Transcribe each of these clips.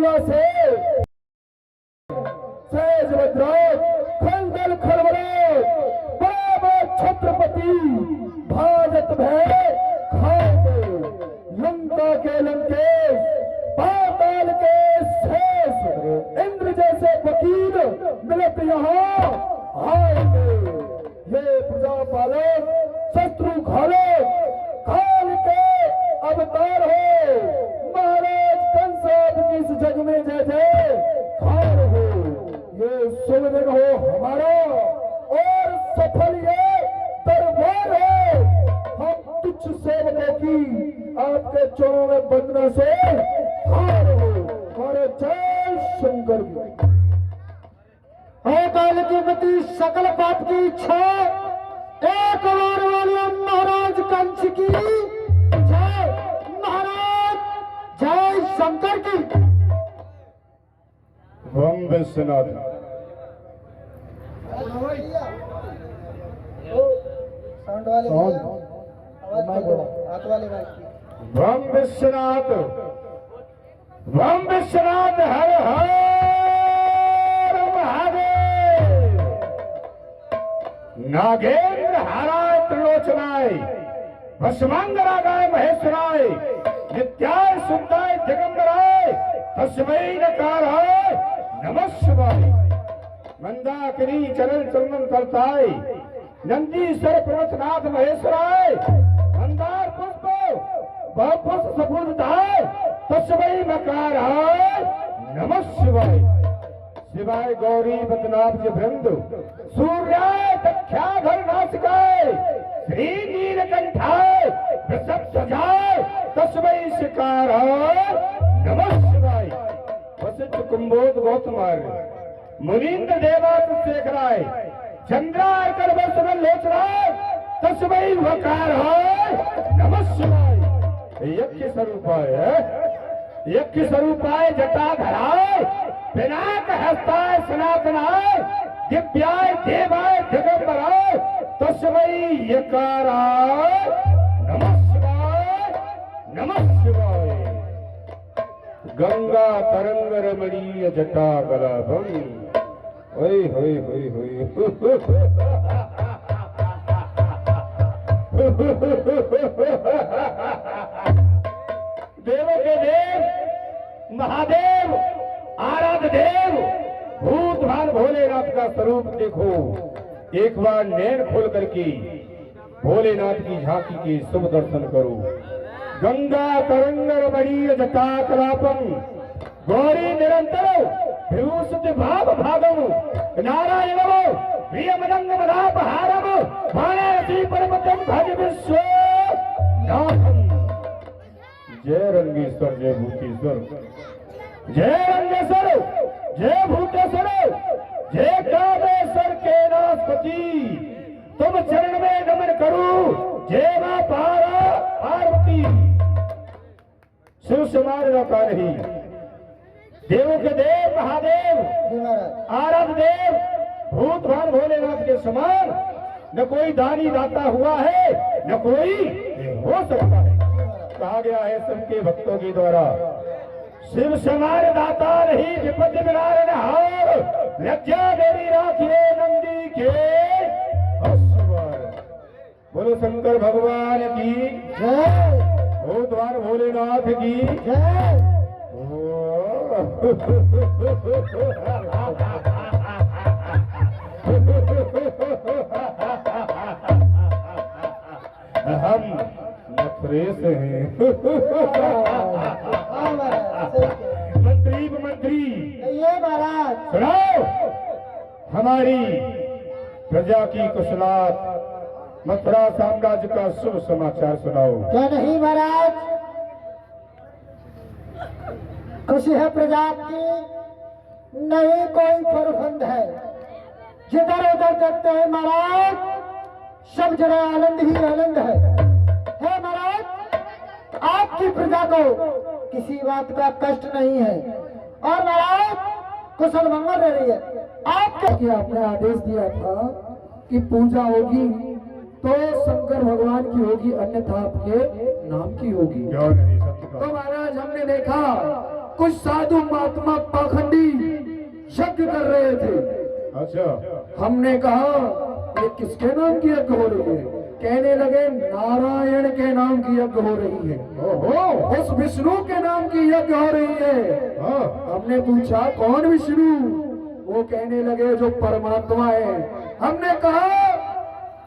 मूला से सहज वज्रात खंडल खलबलात बराबर छत्रपति भाजत भय खाए लंका के लंकेश पाताल के शेष इंद्र जैसे वकील मिलत यहाँ आएंगे। ये प्रजा पालक शत्रु घालक काल के अवतार हो महाराज कंस आपकी इस जग में जय जय खान हो। ये शुभ दिन हो हमारा और सफल ये दरबार है। हम तुच्छ सेवकों की आपके चरणों में बंदना से खान हो हमारे जय शंकर की। काल की मति सकल पाप की इच्छा एक बार वाले महाराज कंस की जय महाराज जय शंकर की। वम विश्वनाथ साउंड वाले हाथ वाले वम विश्वनाथ हर हर महादेव नागेंद्र हाराय त्रिलोचनाय भस्मांगरागाय महेश्वराय नित्याय सुंदाय दिगंबराय तस्मै नकाराय नमः शिवाय। मंदाकिनी चरण चंदन करताय नंदीश्वर पर्वतनाथ महेश्वराय मंदार पुष्प बहुपुष्प सपूर्णताय तस्मै नकाराय नमः शिवाय। शिवाय गौरी बदनाभ वृंद सूर्याय दक्षाधर नासिकाय श्री नीलकंठाय वृषभ ध्वजाय तस्मै शिकाराय नमः शिवाय। वशिष्ठ कुंभोद गौतमार्य मुनीन्द्र देवात शेखराय चंद्रार्कन वर्षण लोचनाय तस्मै वकाराय नमः शिवाय। यज्ञ स्वरूपाय जटाधराय पिनाक हस्ताय सनातनाय दिव्याय देवाय दिगंबराय तस्मै यकाराय नमः शिवाय नमः शिवाय। गंगा तरंग रमणीय जटा गलाभम ओय होय होय होय देवों के देव महादेव आराध्य देव भूत भान भोलेनाथ का स्वरूप देखो। एक बार नैन खोल करके भोलेनाथ की झांकी के शुभ दर्शन करो। गंगा तरंग रमणीय जटा कलापम गौरी निरंतर विभूषित भाव भागम नारायणो प्रियमदंग मदापहारम वाराणसी परमतम भज विश्वनाथम। जय रंगेश्वर जय भूतेश्वर जय रंगेश्वर जय भूतेश्वर जय कामेश्वर के नाथपति तुम चरण में नमन करूं जय मां पार्वती। शिव समार रखा नहीं देवों के देव महादेव आराध्य देव भूत भान भोलेनाथ के समान न कोई दानी दाता हुआ है न कोई हो सकता है। कहा गया है सबके भक्तों के द्वारा शिव समान दाता नहीं विपत्ति बिलार हार लज्जा देवी राखिए नंदी के अस्वर। बोलो शंकर भगवान की जय भूत भान भोलेनाथ की जय। हम मथुरे से हैं मंत्री ये महाराज सुनाओ हमारी प्रजा की कुशलात मथुरा साम्राज्य का शुभ समाचार सुनाओ। क्या नहीं महाराज खुशी है प्रजा की नहीं कोई फरफंद है। जिधर उधर देखते हैं महाराज सब जगह आनंद ही आनंद है महाराज। आपकी प्रजा को किसी बात का कष्ट नहीं है और महाराज कुशल मंगल रह रही है। आपके आपने आदेश दिया था कि पूजा होगी तो शंकर भगवान की होगी अन्यथा आपके नाम की होगी। तो महाराज हमने देखा कुछ साधु महात्मा पाखंडी यज्ञ कर रहे थे। अच्छा, हमने कहा ये किसके नाम की यज्ञ हो रही है? कहने लगे नारायण के नाम की यज्ञ हो रही है। ओहो, उस विष्णु के नाम की यज्ञ हो रही है। हाँ, हमने पूछा कौन विष्णु? वो कहने लगे जो परमात्मा है। हमने कहा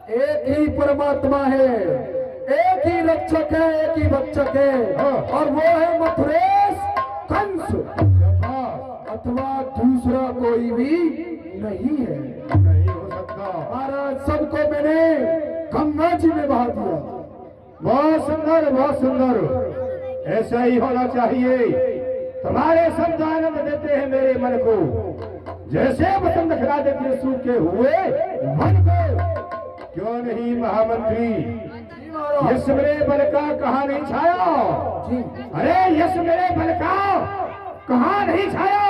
एक ही परमात्मा है, एक ही रक्षक है, एक ही भक्षक है, और वो है मथुरेश कंस, अथवा दूसरा कोई भी नहीं है। नहीं हो सकता। महाराज सबको मैंने गंगा जी में बहा दिया। बहुत सुंदर, बहुत सुंदर, ऐसा ही होना चाहिए। तुम्हारे शब्द आनंद देते हैं मेरे मन को, जैसे बसंत खिला देते हैं सूखे हुए मन को। क्यों नहीं महामंत्री, यश मेरे बल का कहाँ नहीं छाया? जी अरे यश मेरे बल का कहाँ नहीं छाया?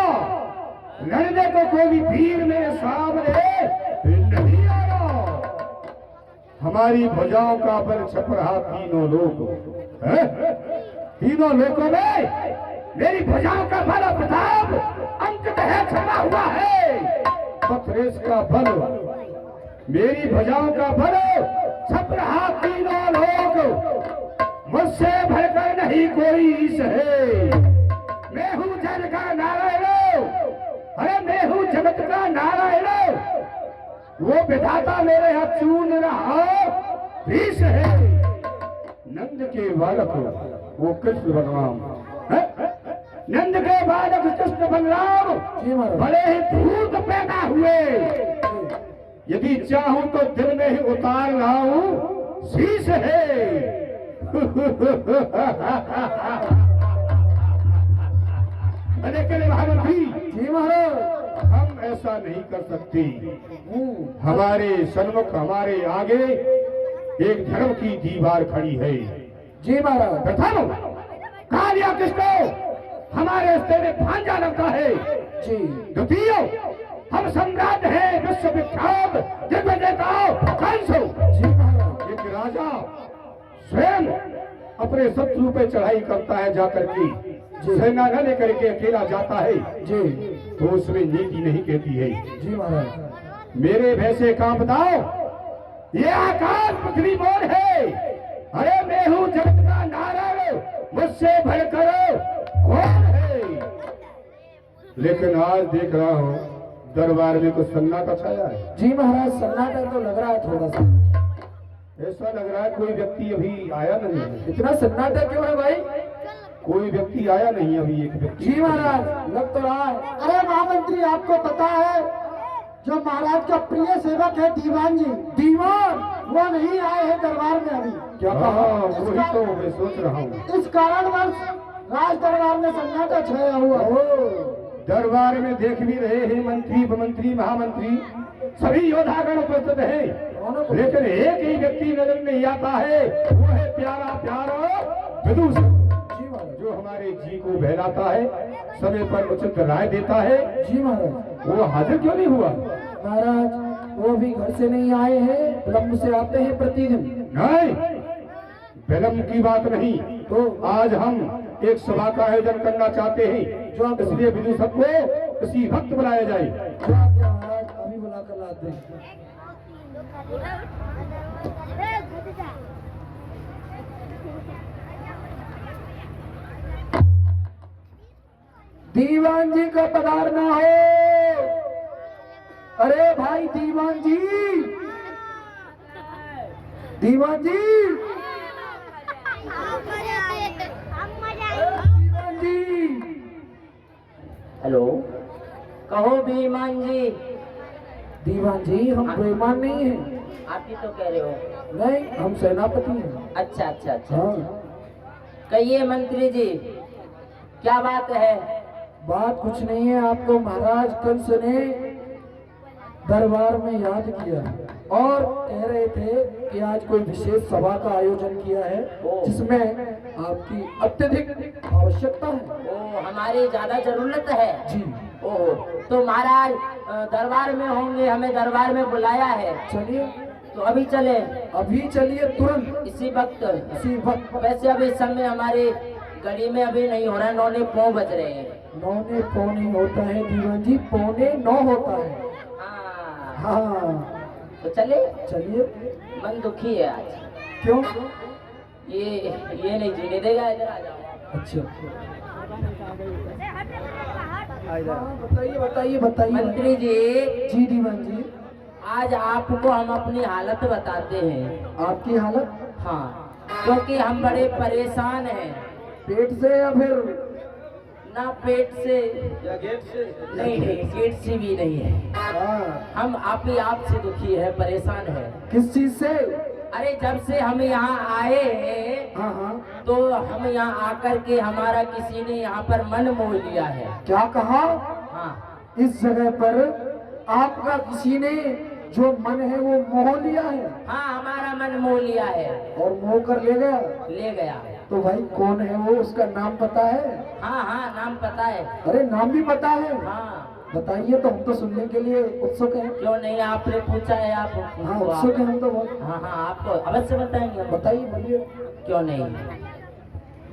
लड़ने को कोई वीर मेरे सामने नहीं आया। हमारी भुजाओं का बल छप रहा तीनों लोग, तीनों लोगों में मेरी भुजाओं का बल प्रताप अंकित है, छपा हुआ है। मथुरेश का बल, मेरी भुजाओं का बल छप रहा तीनों लोग। मुझसे भड़कर नहीं कोई ईश है। मैं हूँ जग का नारायण, अरे मैं हूँ जगत का नारायण। वो विधाता मेरे हाथ चून रहा भीष है। नंद के बालक वो कृष्ण बलराम, नंद के बालक कृष्ण बलराम बड़े ही धूर्त पैदा हुए। यदि चाहूं तो दिल में ही उतार लाऊं शीश है। लेकिन महामंत्री जी महाराज, हम ऐसा नहीं कर सकते। हमारे सन्मुख, हमारे आगे एक धर्म की दीवार खड़ी है। जी महाराज। प्रथम कालिया किसको हमारे रास्ते में भांजा लगता है। जी द्वितीय हम सम्राट हैं विश्व विख्यात दिव्य देवता कंस। जी महाराज। एक राजा स्वयं अपने शत्रु पे चढ़ाई करता है, जाकर के सेना न लेकर के अकेला जाता है जी, तो उसमें नीति नहीं कहती है। जी महाराज। मेरे भैसे कांपता ये आकाश पृथ्वी मोर है। अरे मैं हूँ जगत का नारायण, मुझसे भड़कर कौन है? लेकिन आज देख रहा हूँ दरबार में कुछ सन्नाटा छाया है। जी महाराज, सन्नाटा तो लग रहा है थोड़ा सा। ऐसा लग रहा है कोई व्यक्ति अभी आया नहीं है। इतना सन्नाटा क्यों है भाई? कोई व्यक्ति आया नहीं अभी, एक व्यक्ति। जी महाराज, लग तो रहा है। अरे महामंत्री, आपको पता है जो महाराज का प्रिय सेवक है दीवान जी, दीवान वो नहीं आए हैं दरबार में अभी। क्या कहा? वही तो मैं सोच रहा हूँ। इस कारणवश राज दरबार में सन्नाटा छाया हुआ। दरबार में देख भी रहे हैं मंत्री, उपमंत्री, महामंत्री, सभी योद्धागण उपस्थित हैं, लेकिन एक ही व्यक्ति नजर नहीं आता है। वो है प्यारा प्यारा विदूषक, जो हमारे जी को बहलाता है, समय पर उचित राय देता है। जी महाराज। वो हाजिर क्यों नहीं हुआ? महाराज वो भी घर से नहीं आए हैं, विलम्ब से आते हैं प्रतिदिन। नहीं, विलम्ब की बात नहीं। तो आज हम एक सभा का आयोजन करना चाहते हैं, इसलिए विदूषक को इसी वक्त बुलाया जाए। महाराज अभी बुला कर लाते हैं। दीवान जी का पधारना हो। अरे भाई दीवान जी, दीवान जी, दीवान जी। हेलो, कहो बेईमान जी। दीवान जी, हम बेईमान नहीं हैं। आप ही तो कह रहे हो। नहीं, हम सेनापति हैं। अच्छा अच्छा अच्छा। हाँ। कहिए मंत्री जी, क्या बात है? बात कुछ नहीं है, आपको महाराज कंस ने दरबार में याद किया और कह रहे थे कि आज कोई विशेष सभा का आयोजन किया है जिसमें आपकी अत्यधिक आवश्यकता है। ओ, हमारी ज्यादा जरूरत है जी। ओहो, तो महाराज दरबार में होंगे, हमें दरबार में बुलाया है। चलिए, तो अभी चले? अभी चलिए, तुरंत इसी वक्त? इसी वक्त। वैसे अभी इस समय हमारे घड़ी में अभी नहीं हो रहा, 9:09 बज रहे हैं। 9:09 नहीं होता है दीवान जी, 8:45 होता है। हाँ हाँ तो चले। चलिए। मन दुखी है आज। क्यों? ये नहीं जीने देगा, इधर आ जाओ। अच्छा बताइए बताइए बताइए। मंत्री जी, जी दीवान जी। आज आपको हम अपनी हालत बताते हैं। आपकी हालत? हाँ, क्योंकि हम बड़े परेशान हैं। पेट से या फिर? ना पेट से या गेट से? नहीं, गेट से भी नहीं है। हाँ। हम आप ही आप से दुखी है, परेशान है। किस चीज से? अरे जब से हम यहाँ आए हैं, हाँ हाँ। तो हम यहाँ आकर के हमारा किसी ने यहाँ पर मन मोह लिया है। क्या कहा? हाँ, इस जगह पर आपका किसी ने जो मन है वो मोह लिया है? हाँ, हमारा मन मोह लिया है। और मोह कर ले गया? ले गया। तो भाई कौन है वो, उसका नाम पता है? हाँ हाँ, नाम पता है। अरे नाम भी पता है? हाँ, बताइए तो हम तो सुनने के लिए उत्सुक हैं। क्यों नहीं, आपने पूछा है आप। हाँ उत्सुक हैं हम तो बहुत। हाँ हाँ, आपको अवश्य बताएंगे हम। बताइए बोलिए। क्यों नहीं।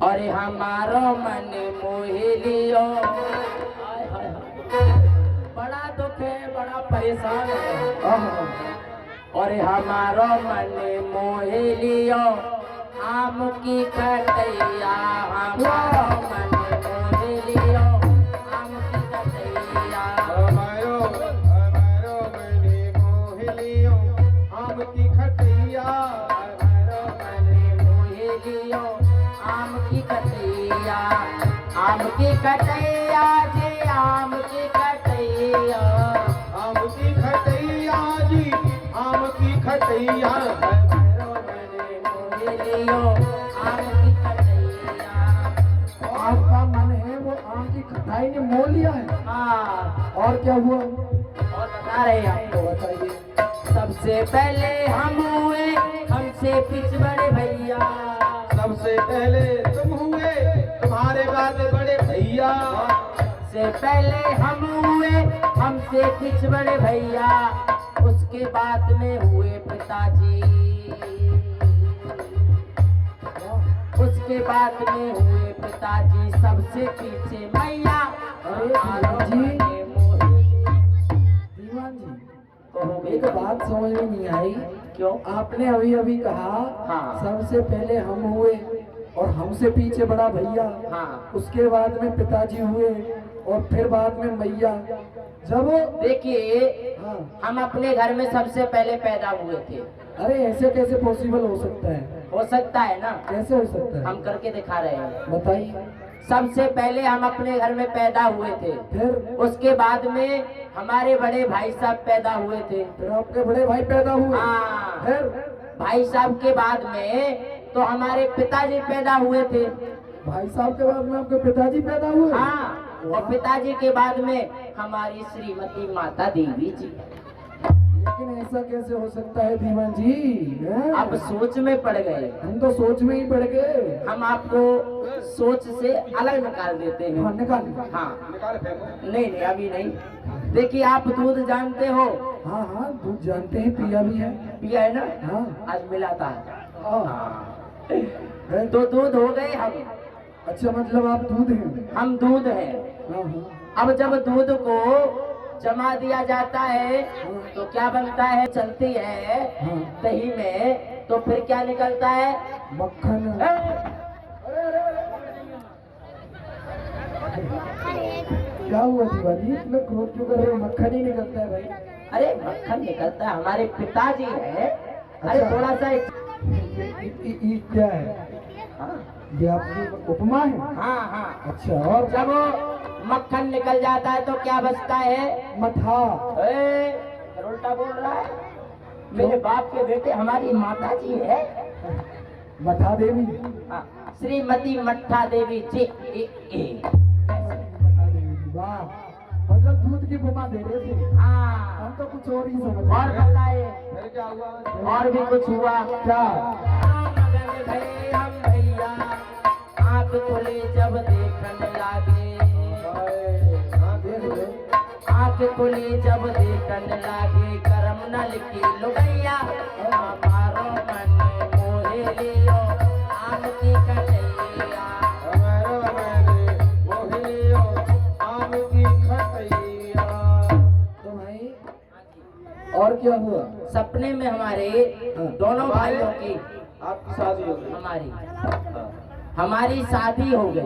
अरे हमारो मन मोह लियो। हाय, हाय, हाय। बड़ा दुख है, बड़ा परेशान है। हाँ अरे हमारो मन मोह लियो, आम की खटैया। हमारो मन मोह लियो, आम की खटैया। हमारो मने मोह लियो आम की खटैया। हमारो मन मोह लियो, आम की खटैया। आम की खटैया जी, आम की खटैया। आम की खटैया जी, आम की खटैया। हमारो मन मोह लियो, आम की खटैया। आपका मन है वो आम की खटाई ने मोह लिया है? हाँ, और क्या हुआ? और बता रहे हैं आपको। तो बताइए। सबसे पहले हम हुए हमसे पिछबड़े भैया। सबसे पहले तुम हुए, तुम्हारे बाद बड़े भैया। सबसे पहले हम हुए हमसे पिछबड़े भैया। उसके बाद में हुए पिताजी। उसके बाद में हुए पिताजी, सबसे पीछे मैया। अरे दीवान जी, दीवान जी कहोगे एक बात समझ में नहीं आई। क्यों? आपने अभी अभी कहा हाँ। सबसे पहले हम हुए और हमसे पीछे बड़ा भैया। हाँ। उसके बाद में पिताजी हुए और फिर बाद में मैया। जब देखिए, हाँ। हम अपने घर में सबसे पहले पैदा हुए थे। अरे ऐसे कैसे पॉसिबल हो सकता है? हो सकता है ना, कैसे हो सकता है? हम करके दिखा रहे हैं। बताइए। सबसे पहले हम अपने घर में पैदा हुए थे। फिर उसके बाद में हमारे बड़े भाई साहब पैदा हुए थे। फिर आपके बड़े भाई पैदा हुए। हाँ। फिर भाई साहब के बाद में तो हमारे पिताजी पैदा हुए थे। भाई साहब के बाद में आपके पिताजी पैदा हुए। हाँ, और पिताजी के बाद में हमारी श्रीमती माता देवी जी। लेकिन ऐसा कैसे हो सकता है दीवान जी? हैं? आप सोच में पड़ गए। हम तो सोच में ही पड़ गए। हम आपको सोच से अलग निकाल देते हैं। हाँ निकाल। हाँ, निकाल फेंको। नहीं नहीं, अभी नहीं। देखिए, आप दूध जानते हो? हाँ हाँ दूध जानते हैं, पिया भी है। पिया है ना? हाँ। आज मिला था। हाँ। है? तो दूध हो गए हम। अच्छा मतलब आप दूध हैं? हम दूध है। हाँ हाँ। अब जब दूध को जमा दिया जाता है तो क्या बनता है? चलती है हाँ। दही में, तो फिर क्या निकलता है? मक्खन। क्या हुआ दीवानी, इतना क्रोध क्यों कर रहे हो? मक्खन ही निकलता है भाई। अरे मक्खन निकलता है, हमारे पिताजी है। अरे अच्छा। थोड़ा सा ये क्या है? हाँ ये आपकी उपमा है? हाँ हाँ। अच्छा और? जब मक्खन निकल जाता है तो क्या बचता है? मठा। उल्टा बोल रहा है। मेरे बाप के बेटे हमारी माता जी है। मठा देवी। हाँ, श्रीमती मट्ठा देवी जी। वाह, मतलब दूध की उपमा दे रहे थे। हाँ, हम तो कुछ और ही समझ और रहे थे। बताए। फिर क्या हुआ? और भी कुछ हुआ क्या? मगन भये हम भैया, आँख खोले जब देखने लागे। हाँ, देख लो। आँख खोले जब देखने लागे, करम न लिखी लुगैया। हमारो मन मोहे लियो, आम की कटैया। हमारो क्या हुआ? सपने में हमारे हाँ। दोनों भाइयों की आपकी शादी हो गई? हमारी शादी हो गई।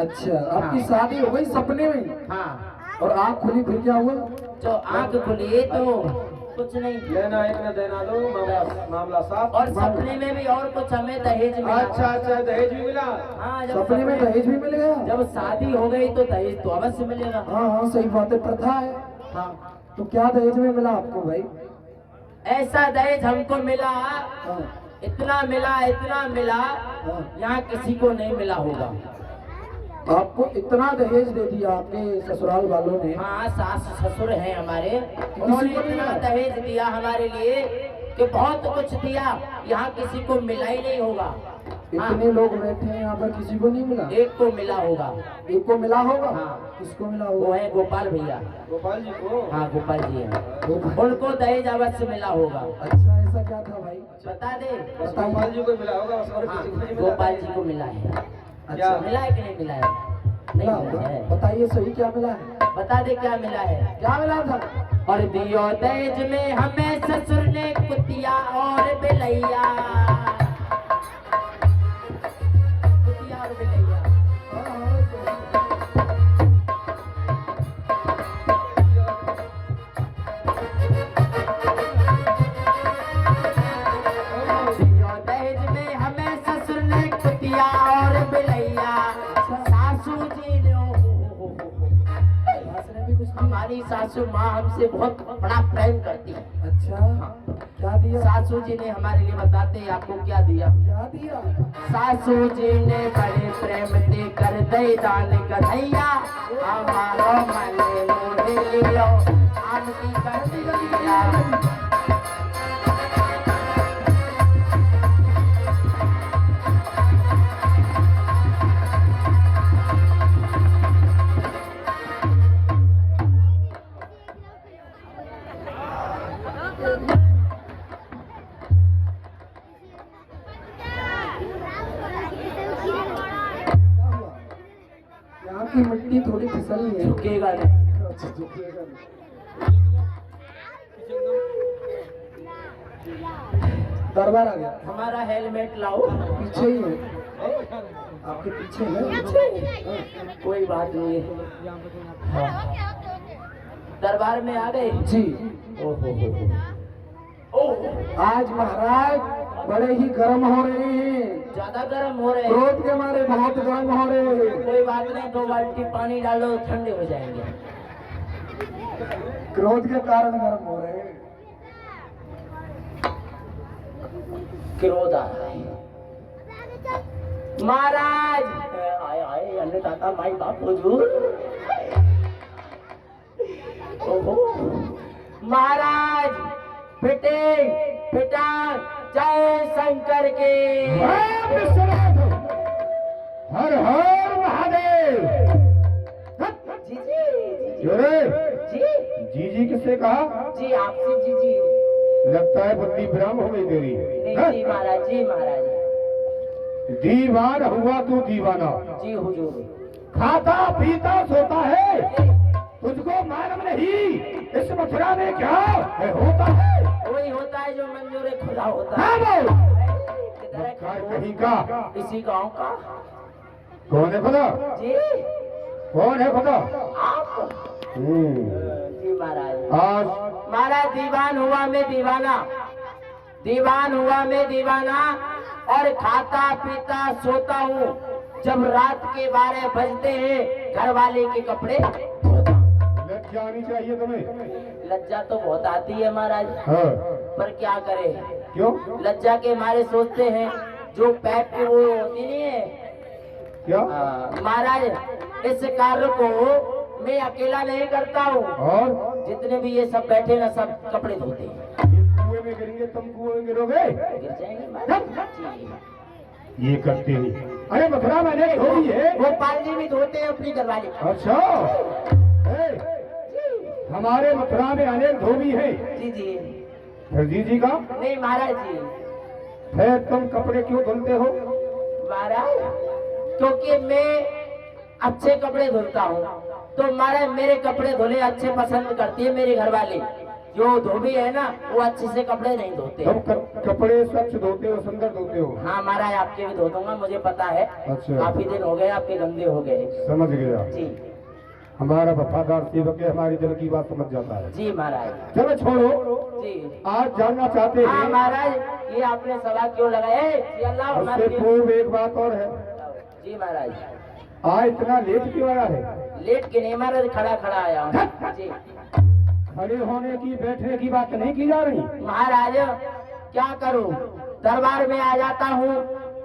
अच्छा, आपकी हाँ। शादी हो गई सपने में, हाँ, और आँख खुली फिर क्या हुआ? जो आंख खुली तो कुछ नहीं, लेना एक न देना दो, मामला साफ। और सपने में भी और कुछ हमें दहेज मिला। अच्छा अच्छा, दहेज भी मिला? हाँ, जब सपने में दहेज भी मिल गया? जब शादी हो गई तो दहेज तो अवश्य मिलेगा। हाँ हाँ, सही बात है, प्रथा है। हाँ, तो क्या दहेज में मिला आपको भाई? ऐसा दहेज हमको मिला, हाँ इतना मिला, इतना मिला, हाँ। यहाँ किसी को नहीं मिला होगा। आपको इतना दहेज दे दिया आपके ससुराल वालों ने? हाँ, सास ससुर हैं हमारे, उन्होंने को नहीं इतना मिला? दहेज दिया हमारे लिए कि बहुत कुछ दिया, यहाँ किसी को मिला ही नहीं होगा। हाँ, इतने लोग बैठे हैं यहाँ पर, किसी को नहीं मिला? एक को मिला होगा। एक को मिला होगा? हाँ। किसको मिला वो होगा? है गोपाल भैया। गोपाल जी को? हाँ, गोपाल जी हैं, वो- उनको दहेज अवश्य मिला होगा। अच्छा, ऐसा क्या था भाई? बता दे। बस गोपाल जी को मिला होगा, बस और हाँ, किसी को नहीं मिला? गोपाल जी को मिला है। अच्छा, मिला है कि नहीं मिला है? नहीं मिला मिला होगा, है। बताइए सही क्या मिला है? बता दे क्या मिला है। क्या मिला था? और दियो दहेज में हमें ससुर ने कुतिया और बिलैया, कुतिया और बिलैया। दियो दहेज में हमें ससुर ने कुतिया और बिलैया, सासू जी ने हमारी सासू माँ हमसे बहुत बड़ा प्रेम करती है। अच्छा, क्या दिया? सासू जी ने हमारे लिए, बताते हैं आपको क्या दिया। क्या दिया? सासू जी ने बड़े प्रेम दे कर दे दान कन्हैया, हमारो मन मोह लियो आम की कर दिया। क्या हुआ? यहाँ की मिट्टी थोड़ी फिसली है। झुकेगा नहीं। अच्छा, झुकेगा नहीं। दरबार आ गया, हमारा हेलमेट लाओ। पीछे ही है, आपके पीछे है। कोई बात नहीं है। हाँ। दरबार में आ गए। जी, ओहो ओह, आज महाराज बड़े ही गर्म हो रहे हैं, ज्यादा गर्म हो रहे हैं। क्रोध के मारे बहुत गर्म हो रहे हैं। कोई बात नहीं, 2 बाल्टी पानी डालो, ठंडे हो जाएंगे। क्रोध के कारण गर्म हो रहे हैं। क्रोध आ रहा है महाराज। आए आए अन्नदाता माई बाप हुजूर। ओहो महाराज, फिटे फिटा जय शंकर के। राम विश्वनाथ, हर हर महादेव। जी जी क्यों रे? जी जी जी किससे कहा? जी, आपसे जी जी। लगता है बुद्धि भ्रम हो गई तेरी। नहीं जी महाराज, जी महाराज। दीवान हुआ तू दीवाना, जी हुजूर। खाता पीता सोता है, तुझको मालूम नहीं इस मथुरा में क्या होता है? वही होता है जो मंजूर खुदा होता हाँ है। बोल। किधर है कार कहीं का? इसी गांव का। कौन है खुदा? जी कौन है खुदा? आप। जी महाराज। आज महाराज, दीवान हुआ मैं दीवाना, दीवान हुआ मैं दीवाना, और खाता पीता सोता हूँ। जब रात के 12 बजते हैं, घर वाले के कपड़े धोता हूं। लज्जा आनी चाहिए तुम्हें। लज्जा तो बहुत आती है महाराज, हाँ। पर क्या करे। क्यों? लज्जा के मारे सोचते हैं, जो पैप की वो होती नहीं है। क्या? महाराज, इस कार्य को मैं अकेला नहीं करता हूँ, और जितने भी ये सब बैठे ना, सब कपड़े धोते हैं। ये कुएं में गिरेंगे, तुम कुएं में गिरोगे। गिर जाएंगे महाराज। जी। ये करते नहीं। अरे मथुरा मैंने धोई है। गोपाल जी भी धोते हैं अपनी घरवाली। अच्छा, ए, हमारे मथुरा में अनेक धोबी है। जी जी। फिर जी का? नहीं महाराज जी। फिर तुम कपड़े क्यों धुलते हो? महाराज, क्योंकि मैं अच्छे कपड़े धुलता हूँ, तो महाराज मेरे कपड़े धुले अच्छे पसंद करती है मेरी घरवाली। जो धोबी है ना वो अच्छे से कपड़े नहीं धोते। तुम कपड़े स्वच्छ धोते हो, सुंदर धोते हो? हाँ महाराज आपके भी धो दूंगा, मुझे पता है। अच्छा। काफी दिन हो गए आपके गंदे हो गए। समझ गया। जी हमारा वफादार सेवक है, हमारी दिल की बात समझ जाता है। जी महाराज। चलो छोड़ो, जी आज जानना चाहते हाँ हैं। महाराज ये आपने सवाल क्यों लगाए? ये अल्लाह उससे हमारे पूर्व एक बात और है, जी महाराज। आज इतना लेट क्यों आया है? लेट के नहीं महाराज, खड़ा खड़ा आया हूँ। जी खड़े होने की बैठने की बात नहीं की जा रही। महाराज क्या करूं, दरबार में आ जाता हूँ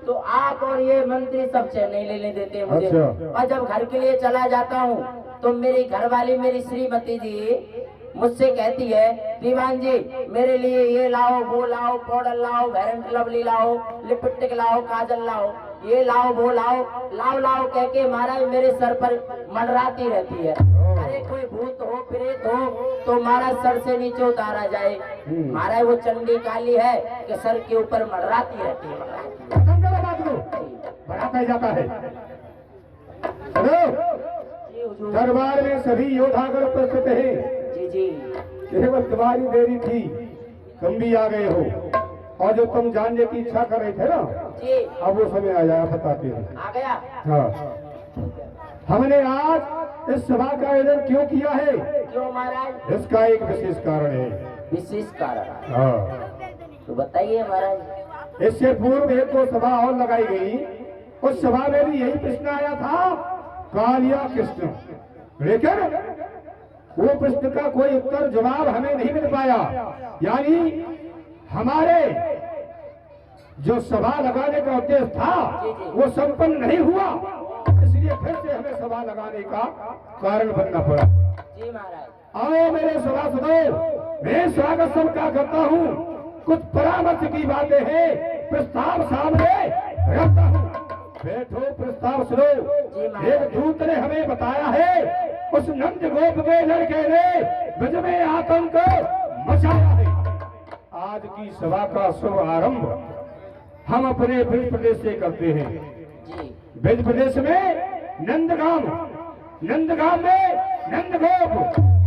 तो आप और ये मंत्री सब चैन नहीं लेने देते मुझे। अच्छा। और जब घर के लिए चला जाता हूँ तो मेरी घरवाली मेरी श्रीमती जी मुझसे कहती है, दीवान जी मेरे लिए ये लाओ, वो लाओ, पाउडर लाओ, फेयर लवली लाओ, लिपस्टिक लाओ, काजल लाओ, ये लाओ, वो लाओ, लाओ लाओ कह के महाराज मेरे सर पर मंडराती रहती है। अरे कोई भूत हो, प्रेत हो तो महाराज सर से नीचे उतारा जाए। महाराज वो चंडी काली है कि सर के ऊपर मंडराती रहती है। खत्म करो बात को, बढ़ाता ही जाता है। सुनो, जी हुजूर। दरबार में सभी योद्धागण उपस्थित हैं। जी जी केवल तुम्हारी देरी थी, तुम भी आ गए हो, और जो तुम जानने की इच्छा कर रहे थे ना, जी अब वो समय आया, बताते हैं। आ गया। हाँ, हमने आज इस सभा का आयोजन क्यों किया है? क्यों महाराज? इसका एक विशेष कारण है। विशेष कारण हाँ, तो बताइए महाराज। इससे पूर्व एक दो सभा और लगाई गई, उस सभा में भी यही प्रश्न आया था, कालिया कृष्ण, लेकिन वो प्रश्न का कोई उत्तर जवाब हमें नहीं मिल पाया। यानी हमारे जो सभा लगाने का उद्देश्य था वो संपन्न नहीं हुआ, इसलिए फिर से हमें सभा लगाने का कारण बनना पड़ा। जी महाराज। आओ मेरे सभासदों, मैं स्वागत सबका करता हूँ। कुछ परामर्श की बातें हैं, प्रस्ताव सामने रखता हूँ। बैठो, प्रस्ताव सुनो। एक दूत ने हमें बताया है, उस नंद गोप के लड़के ने ब्रज में आतंक मचाया है। आज की सभा का शुभ आरंभ हम अपने ब्रज प्रदेश से करते हैं। जी ब्रज प्रदेश में नंदगांव में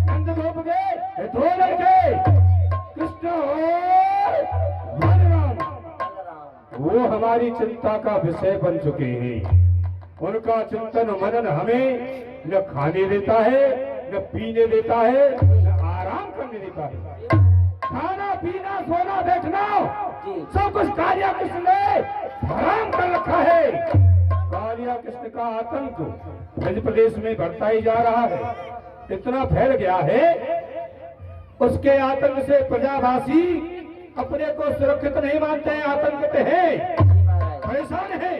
नंदगोप के दो लड़के कृष्ण और बलराम, वो हमारी चिंता का विषय बन चुके हैं। उनका चिंतन मनन हमें न खाने देता है, न पीने देता है, न आराम करने देता है। खाना पीना सोना बैठना सब कुछ कालिया कृष्ण ने हराम कर रखा है। कालिया कृष्ण का आतंक ब्रज प्रदेश में बढ़ता ही जा रहा है, इतना फैल गया है, उसके आतंक से प्रजावासी अपने को सुरक्षित नहीं मानते हैं, आतंकित हैं, परेशान हैं।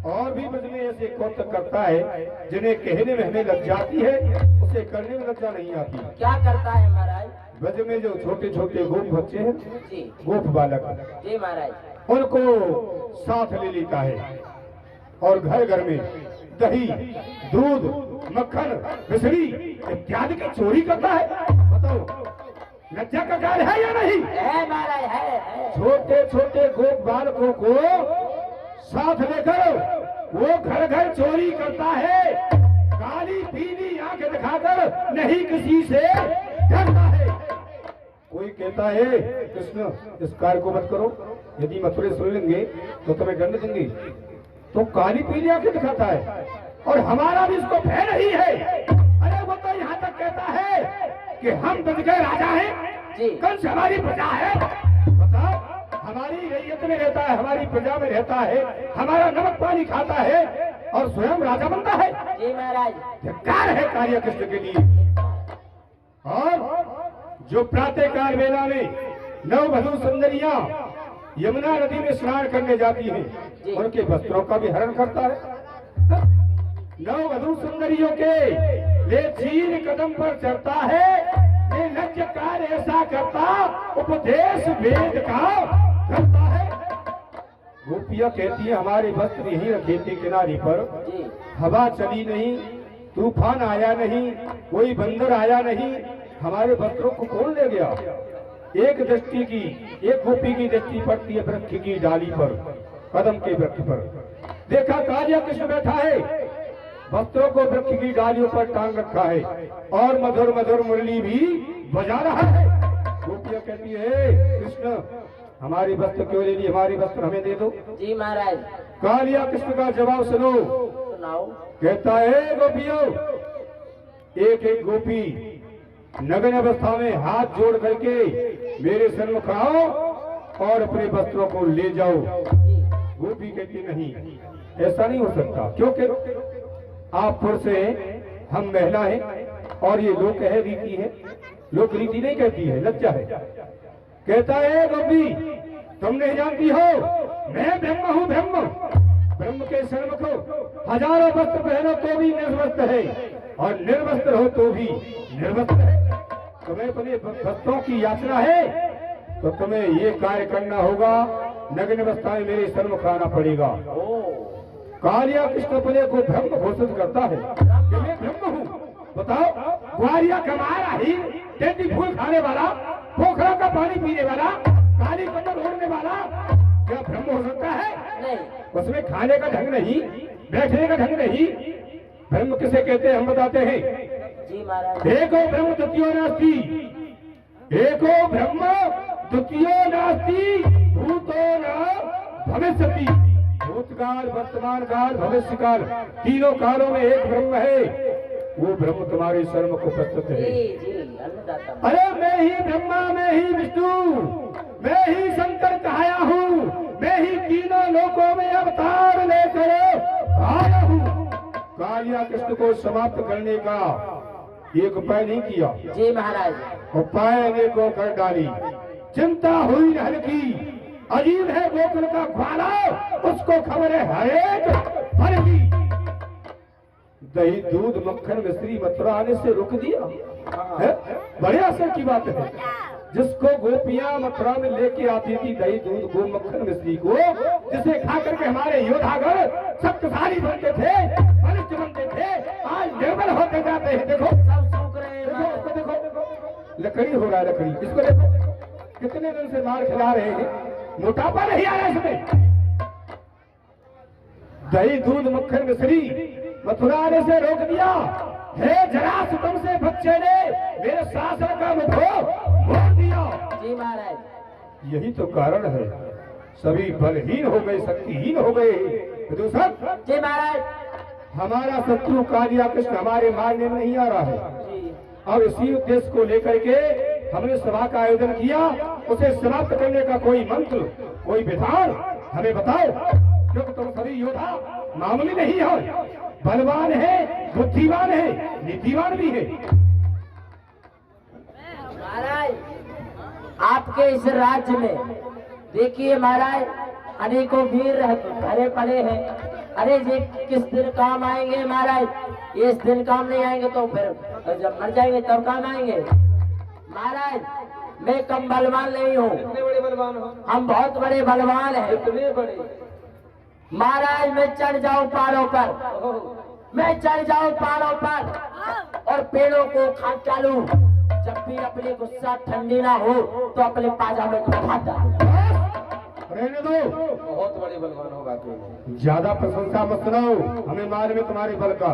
और भी ब्रज में ऐसे कौतक करता है जिन्हें कहने में हमें लज्जा आती है, उसे करने में लज्जा नहीं आती। क्या करता है महाराज? ब्रज में जो छोटे छोटे गोप बच्चे हैं, जी गोप बालक, जी महाराज। उनको साथ ले लेता है और घर घर में दही, दूध, मक्खन, मिश्री इत्यादि की चोरी करता है। बताओ, लज्जा का कार्य है या नहीं? है महाराज, है। छोटे छोटे गोप बालकों को साथ लेकर वो घर घर चोरी करता है, काली पीली आंखें दिखाकर नहीं किसी से डरता है। कोई कहता है कृष्ण इस कार्य को मत करो, यदि मथुरे सुन लेंगे तो तुम्हें दंड देंगे, तो काली पीली आंखें दिखाता है। और हमारा भी इसको भय नहीं है। अरे वो तो यहाँ तक कहता है कि हम ब्रज के राजा हैं, कंस हमारी प्रजा है। बताओ, हमारी रैयत में रहता है, हमारी प्रजा में रहता है, हमारा नमक पानी खाता है और स्वयं राजा बनता है। जी महाराज। धिक्कार है कालिया कृष्ण के लिए। और जो प्रातः काल वेला में नववधू सुंदरियां यमुना नदी में स्नान करने जाती हैं, उनके वस्त्रों का भी हरण करता है। नववधू सुंदरियों के ले चीन कदम पर चढ़ता है, लज्ज कार्य ऐसा करता, उपदेश वेद का करता है। गोपियां कहती है हमारे वस्त्र यहीं रखे थे किनारे पर, हवा चली नहीं, तूफान आया नहीं, कोई बंदर आया नहीं, हमारे वस्त्रों को कौन ले गया? एक दृष्टि की, एक गोपी की दृष्टि पड़ती है वृक्ष की डाली पर, कदम के वृक्ष पर। देखा कालिया कृष्ण बैठा है, वस्त्रों को वृक्ष की डालियों पर टांग रखा है और मधुर मधुर मुरली भी बजा रहा है। ए कृष्ण, हमारी वस्त्र क्यों ले ली, हमारी वस्त्र हमें दे दो। जी महाराज। कालिया कृष्ण का जवाब सुनो। सुनाओ। कहता है गोपियों, एक एक गोपी नग्न अवस्था में हाथ जोड़ करके मेरे सन्मुख आओ और अपने वस्त्रों को ले जाओ। गोपी कहती नहीं, ऐसा नहीं हो सकता, क्योंकि आप पुरुष हैं, हम महिला हैं, और ये लोक है, रीति है, लोक रीति नहीं कहती है, लज्जा है। कहता है गोपी, तुम नहीं जानती हो, मैं ब्रह्म हूँ, ब्रह्म। ब्रह्म के सन्मुख हजारों वस्त्र पहनो तो भी निर्वस्त्र है, और निर्वस्त्र हो तो भी निर्वस्त्र है। तुम्हें अपने वस्त्रों की याचना है तो तुम्हें ये कार्य करना होगा, नग्न अवस्था में मेरे सन्मुख आना पड़ेगा। कालिया कृष्ण अपने को ब्रह्म घोषित करता है कि मैं ब्रह्म हूँ। बताओ, ग्वारिया कमारा ही टेंटी फूल खाने वाला, पोखरा का पानी पीने वाला, काली कमर ओढ़ने वाला क्या ब्रह्म हो सकता है? नहीं। उसमें खाने का ढंग नहीं, बैठने का ढंग नहीं। ब्रह्म किसे कहते हैं हम बताते हैं। जी महाराज। एको ब्रह्म द्वितीयो नास्ति, एको ब्रह्म द्वितीयो नास्ति, भूतो न भविष्यति। भूतकाल, वर्तमान काल, भविष्य काल, तीनों कालों में एक ब्रह्म है। वो ब्रह्म तुम्हारे सन्मुख को प्रस्तुत है। अन्नदाता। अरे मैं ही ब्रह्मा, मैं ही विष्णु, मैं ही शंकर कहाया हूँ, मैं ही तीनों लोकों में अवतार लेकर आया हूँ। कालिया कृष्ण को समाप्त करने का एक उपाय नहीं किया। जी महाराज। उपाय ने को कर डाली। चिंता हुई रहल की, अजीब है गोकुल का ग्वाला, उसको खबर है हरेक फल की। दही दूध मक्खन मिश्री मथुरा आने से रोक दिया है? बड़े असर की बात है। जिसको गोपियां मथुरा में लेके आती थी दही दूध गो मक्खन मिश्री को, जिसे खा करके हमारे योद्धागण शक्तिशाली बनते थे, बलिष्ठ बनते थे, आज निर्बल होते जाते हैं। देखो सब सूख रहे हैं। देखो उसको, देखो लकड़ी हो रहा है, लकड़ी। इसको देखो कितने दिन से मार खिला रहे हैं, मोटापा नहीं आया इसमें। दही दूध मक्खन मिश्री मथुरा आने से रोक दिया है। जरासुतम से बच्चे ने मेरे शासन का मुख मोड़ दिया। जी महाराज। यही तो कारण है, सभी बलहीन हो गए, शक्तिहीन हो गए। दूसरा, जी महाराज। हमारा शत्रु कालिया कृष्ण हमारे मारने में नहीं आ रहा है। जी। अब इसी उद्देश्य को लेकर के हमने सभा का आयोजन किया। उसे समाप्त करने का कोई मंत्र, कोई विधान हमें बताओ, क्योंकि तुम सभी योद्धा मामूली नहीं हो, बलवान है, बुद्धिमान है, नीतिवान भी है। महाराज, आपके इस राज्य में देखिए महाराज, अनेकों वीर भरे पड़े हैं। अरे ये किस दिन काम आएंगे महाराज? ये इस दिन काम नहीं आएंगे तो फिर जब मर जाएंगे तब काम आएंगे। महाराज, मैं कम बलवान नहीं हूँ। कितने बड़े बलवान हो? हम बहुत बड़े बलवान हैं। कितने बड़े? महाराज, मैं चढ़ जाऊं पहाड़ों पर, ओह, मैं चढ़ जाऊं पहाड़ों पर और पेड़ों को खा डालूं। जब भी अपनी गुस्सा ठंडी ना हो तो अपने पाजामे को फाड़ डालूं। रहने दो, बहुत बड़े बलवान हो बाकी में। ज्यादा प्रशंसा मत सुनाओ, हमें मालूम है तुम्हारे बल का।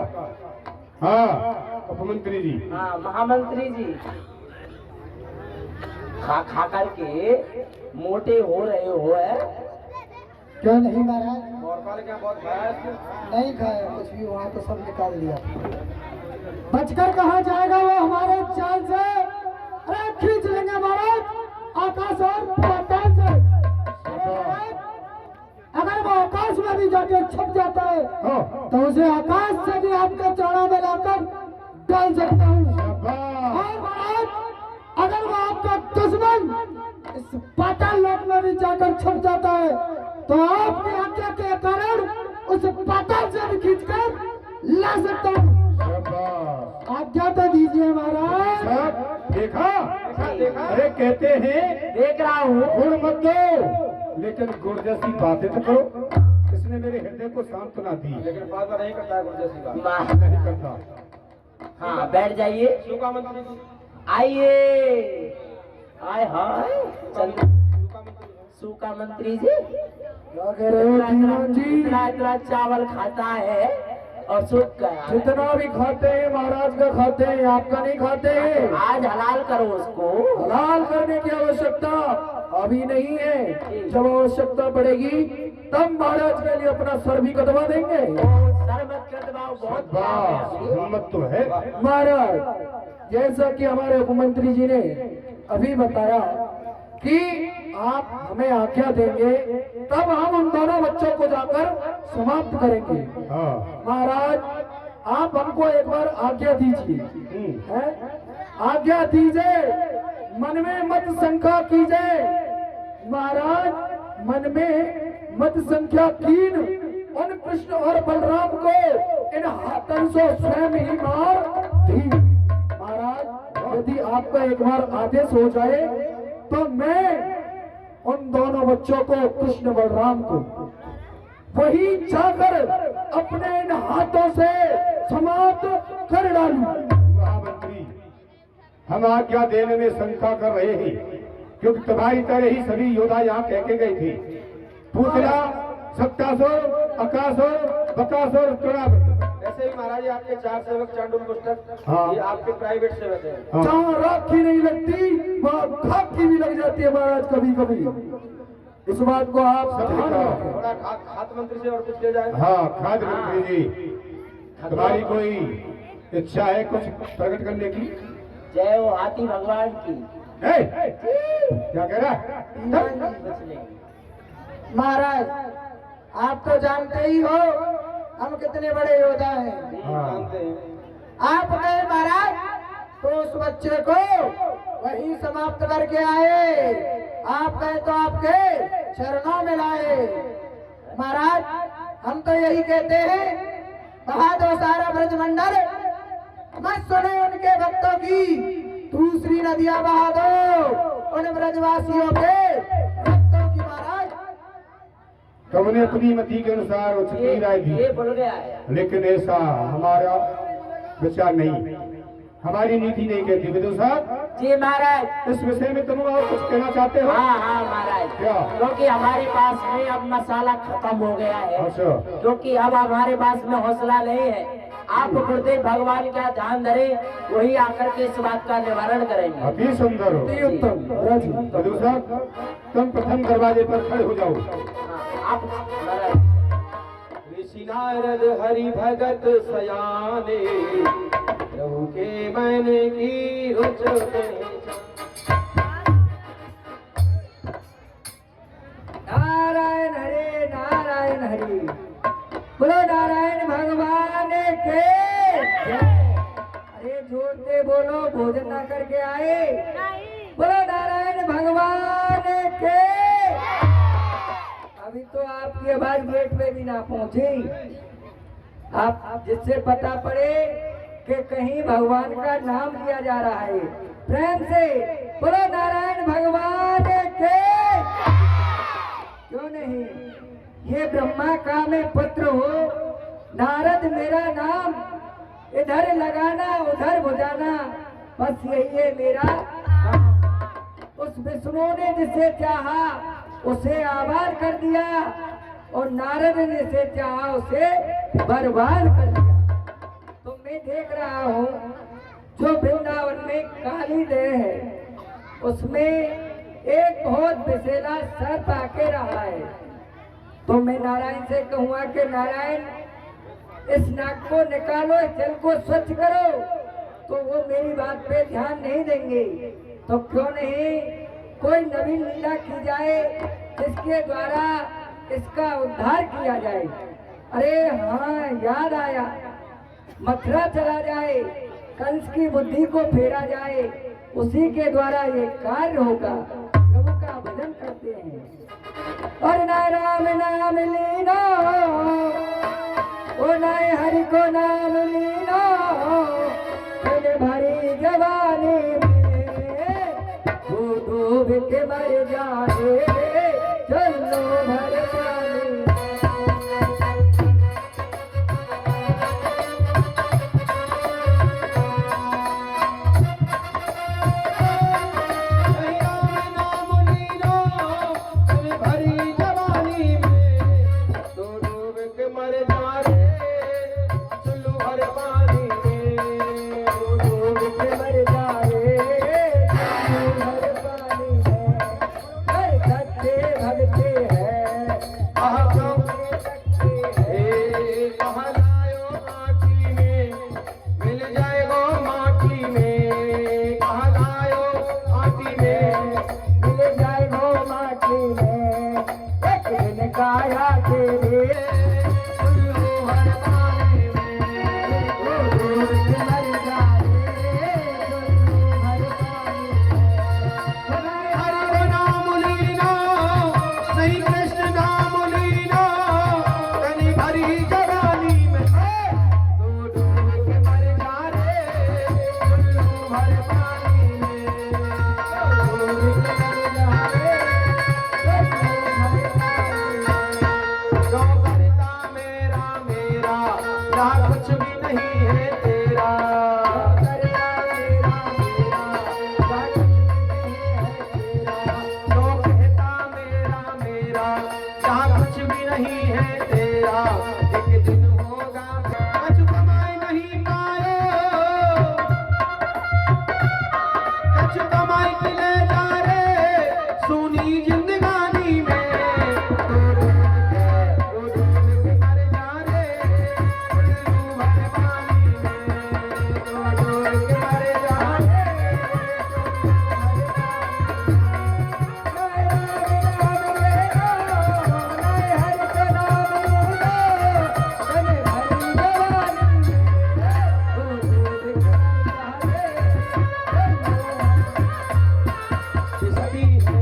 हाँ उपमंत्री जी। हाँ महामंत्री जी, खा खा करके मोटे हो रहे हो है? क्यों नहीं महाराज? और पाल क्या बहुत खाया है इसने? नहीं खाया कुछ भी, वहाँ तो सब निकाल दिया। बचकर कहाँ जाएगा वो हमारे चाल से? अरे खींच लेंगे महाराज आकाश और पाताल से। अरे महाराज, अगर वो आकाश में भी जाके छुप जाता है तो उसे आकाश से भी आपके चरणों में लाकर डाल सकता हूँ। और महाराज, अगर वो आपका दुश्मन इस पाताल लोक में भी जाकर छुप जाता है तो आपकी आज्ञा के कारण उस पाताल से भी खींचकर ला सकता हूँ। आज्ञा तो दीजिए महाराज। देखा? अरे कहते हैं देख रहा हूँ। गुण मत दो, लेकिन गुण जैसी बातें तो करो। इसने मेरे हृदय को सांत्वना दी, लेकिन फायदा नहीं करता है गुरु जैसी बात। माँ, नहीं करता। हाँ बैठ जाइए। सूखा मंत्री जी। आइए। आए हाय चल सूखा मंत्री जी। सूखा मंत्री जी, क्या कह रहे हो दीवान जी? इतना इतना चावल खाता है और सुख का है। जितना भी खाते हैं महाराज का खाते हैं, आपका नहीं खाते हैं। आज हलाल करो उसको। हलाल करने की आवश्यकता अभी नहीं है, जब आवश्यकता पड़ेगी तब महाराज के लिए अपना सर भी कटवा देंगे। सर मत कटवाओ, बहुत वाह, हिम्मत तो है महाराज, जैसा कि हमारे उपमंत्री जी ने अभी बताया कि आप हमें आज्ञा देंगे तब हम उन दोनों बच्चों को जाकर समाप्त करेंगे। हाँ। महाराज, आप हमको एक बार आज्ञा दीजिए, हैं? आज्ञा दीजिए, मन में मत शंका कीजिए। महाराज, मन में मत संख्या कीन उन कृष्ण और बलराम को इन हाथों से स्वयं ही मार दी। महाराज, यदि आपका एक बार आदेश हो जाए तो मैं उन दोनों बच्चों को, कृष्ण बलराम को, वही जाकर अपने इन हाथों से समाप्त कर डालूं। महामंत्री, हम आज्ञा देने में शंका कर रहे हैं, क्योंकि तुम्हारी तरह ही सभी योद्धा यहाँ कह के गए थे। पूतना, सप्तासुर, अकासुर, बकासुर, तुरावृत। ऐसे ही महाराज ये आपके 4 सेवक चांडुल पुस्तक, हाँ। ये आपके प्राइवेट सेवक है। हाँ। जहाँ राखी नहीं लगती वहाँ खाकी भी लग जाती है महाराज, कभी कभी। इस बात को आप ध्यान रखें। थोड़ा खाद्य मंत्री से और कुछ ले जाए। हाँ, खाद्य मंत्री जी, तुम्हारी कोई इच्छा है कुछ प्रकट करने की? जय हो हाथी भगवान की। ए, क्या कह रहा है? महाराज, आप तो जानते ही हो हम कितने बड़े योद्धा हैं। हाँ। जानते हैं। आप गए महाराज तो उस बच्चे को वही समाप्त करके आए। आप गए तो आपके चरणों में लाए। महाराज, हम तो यही कहते हैं, बहादुर सारा ब्रजमंडल मत सुने उनके भक्तों की, दूसरी नदियां बहा दो उन ब्रजवासियों के भक्तों की। महाराज, तुमने अपनी मति के अनुसार उचित राय दी, ये बोल गया है। लेकिन ऐसा हमारा विचार नहीं, हमारी नीति नहीं कहती। विदु साहब, जी महाराज। इस विषय में तुम और कुछ कहना चाहते हो? हाँ हाँ महाराज, क्या? क्योंकि हमारे पास में अब मसाला खत्म हो गया है, अच्छा। क्योंकि अब हमारे पास में हौसला नहीं है। आप गुरुदेव भगवान का ध्यान धरे, वही आकर के इस बात का निवारण करेंगे। अति सुंदर हो। अति उत्तम। राजी। विदु साहब, तुम प्रथम दरवाजे पर खड़े हो जाओ। हाँ, आप महाराज। ऋषि नारद हरि भगत सयाने, प्रभु के मन की रुच नारायण हरे नारायण हरे, बोलो नारायण भगवान के जय। अरे जोर से बोलो, भोजन ना करके आए। बोलो नारायण भगवान के। अभी तो आपकी आवाज गेट पे भी ना पहुंची। आप जिससे पता पड़े कि कहीं भगवान का नाम लिया जा रहा है, प्रेम से बोलो नारायण भगवान के। क्यों नहीं, ये ब्रह्मा का में पुत्र हो, नारद मेरा नाम, इधर लगाना उधर बुझाना, बस यही है मेरा काम। उस विष्णु ने जिसे चाहा उसे आबाद कर दिया, और नारद ने जिसे चाहा उसे बर्बाद कर दिया। तो मैं देख रहा हूँ जो वृंदावन में काली देह है, उसमें एक बहुत विशेला सर्प आके रहा है। तो मैं नारायण से कहूँगा कि नारायण, इस नाक को निकालो, इस जल को स्वच्छ करो। तो वो मेरी बात पे ध्यान नहीं देंगे। तो क्यों नहीं कोई नवीन लीला की जाए जिसके द्वारा इसका उद्धार किया जाए। अरे हाँ, याद आया, मथुरा चला जाए, कंस की बुद्धि को फेरा जाए, उसी के द्वारा ये कार्य होगा। प्रभु का भजन करते हैं। और ना राम नाम लीनो, ओ ना हरि को नाम लीनो, फिर भरी जवानी में डूब के मर जाए, चलो भर पानी। मिल जाएगो माटी में, कहाँ लायो माटी में, मिल जाएगो माटी में, एक दिन काया तेरे उल्लू हर पानी में, दूर से मर जाए हर पानी हरि नाम लीना, नहीं कृष्ण नाम लीना, तनी भरी जवानी में डूब के मर जा रे, उल्लू हर पानी में, डूब के मर जा रे, जो करता मेरा मेरा, ना कुछ भी नहीं है तेरा, करता मेरा मेरा ना कुछ भी नहीं है तेरा जो कहता मेरा मेरा, जहाँ कुछ भी नहीं है तेरा, एक दिन होगा कछु कमाई नहीं पायो, कछु कमाई के ले जा रे, सुनी जिंदगानी में, रो ढूंढ के मर जा रे, उल्लू भर पानी में, रो ढूंढ के मर जा रे, ये सभी है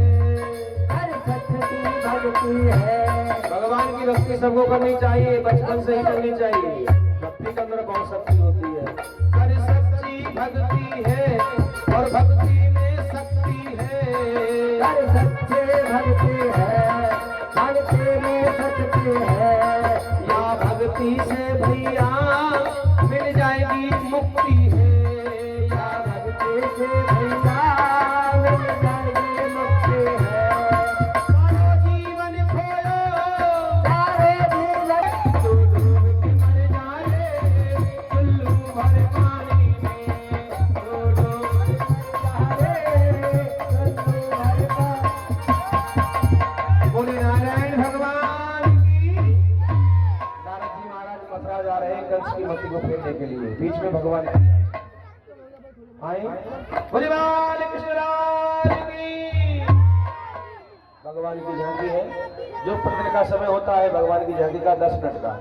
भगवान की भक्ति सबको करनी चाहिए, बचपन से ही करनी चाहिए। भक्ति के अंदर बहुत शक्ति होती है, हर सच्ची भक्ति है और भक्ति में शक्ति है। सच्चे भक्ति है भक्ति में शक्ति है या भक्ति से भैया मिल जाएगी मुक्ति है, या भक्ति से भैया मिल जाएगी मुक्ति है सारा जीवन खोयो, सारे जीवन तो डूब के मर जाए, उल्लू भर पानी में, तो डूब बोले नारायण भगवान की। नारद जी महाराज मथुरा जा रहे हैं कंस की मति को फेरने के लिए, बीच में भगवान आए, बोले बाल कृष्ण लाल की। भगवान की झांकी है, जो प्रतिदिन का समय होता है भगवान की झांकी का 10 मिनट का,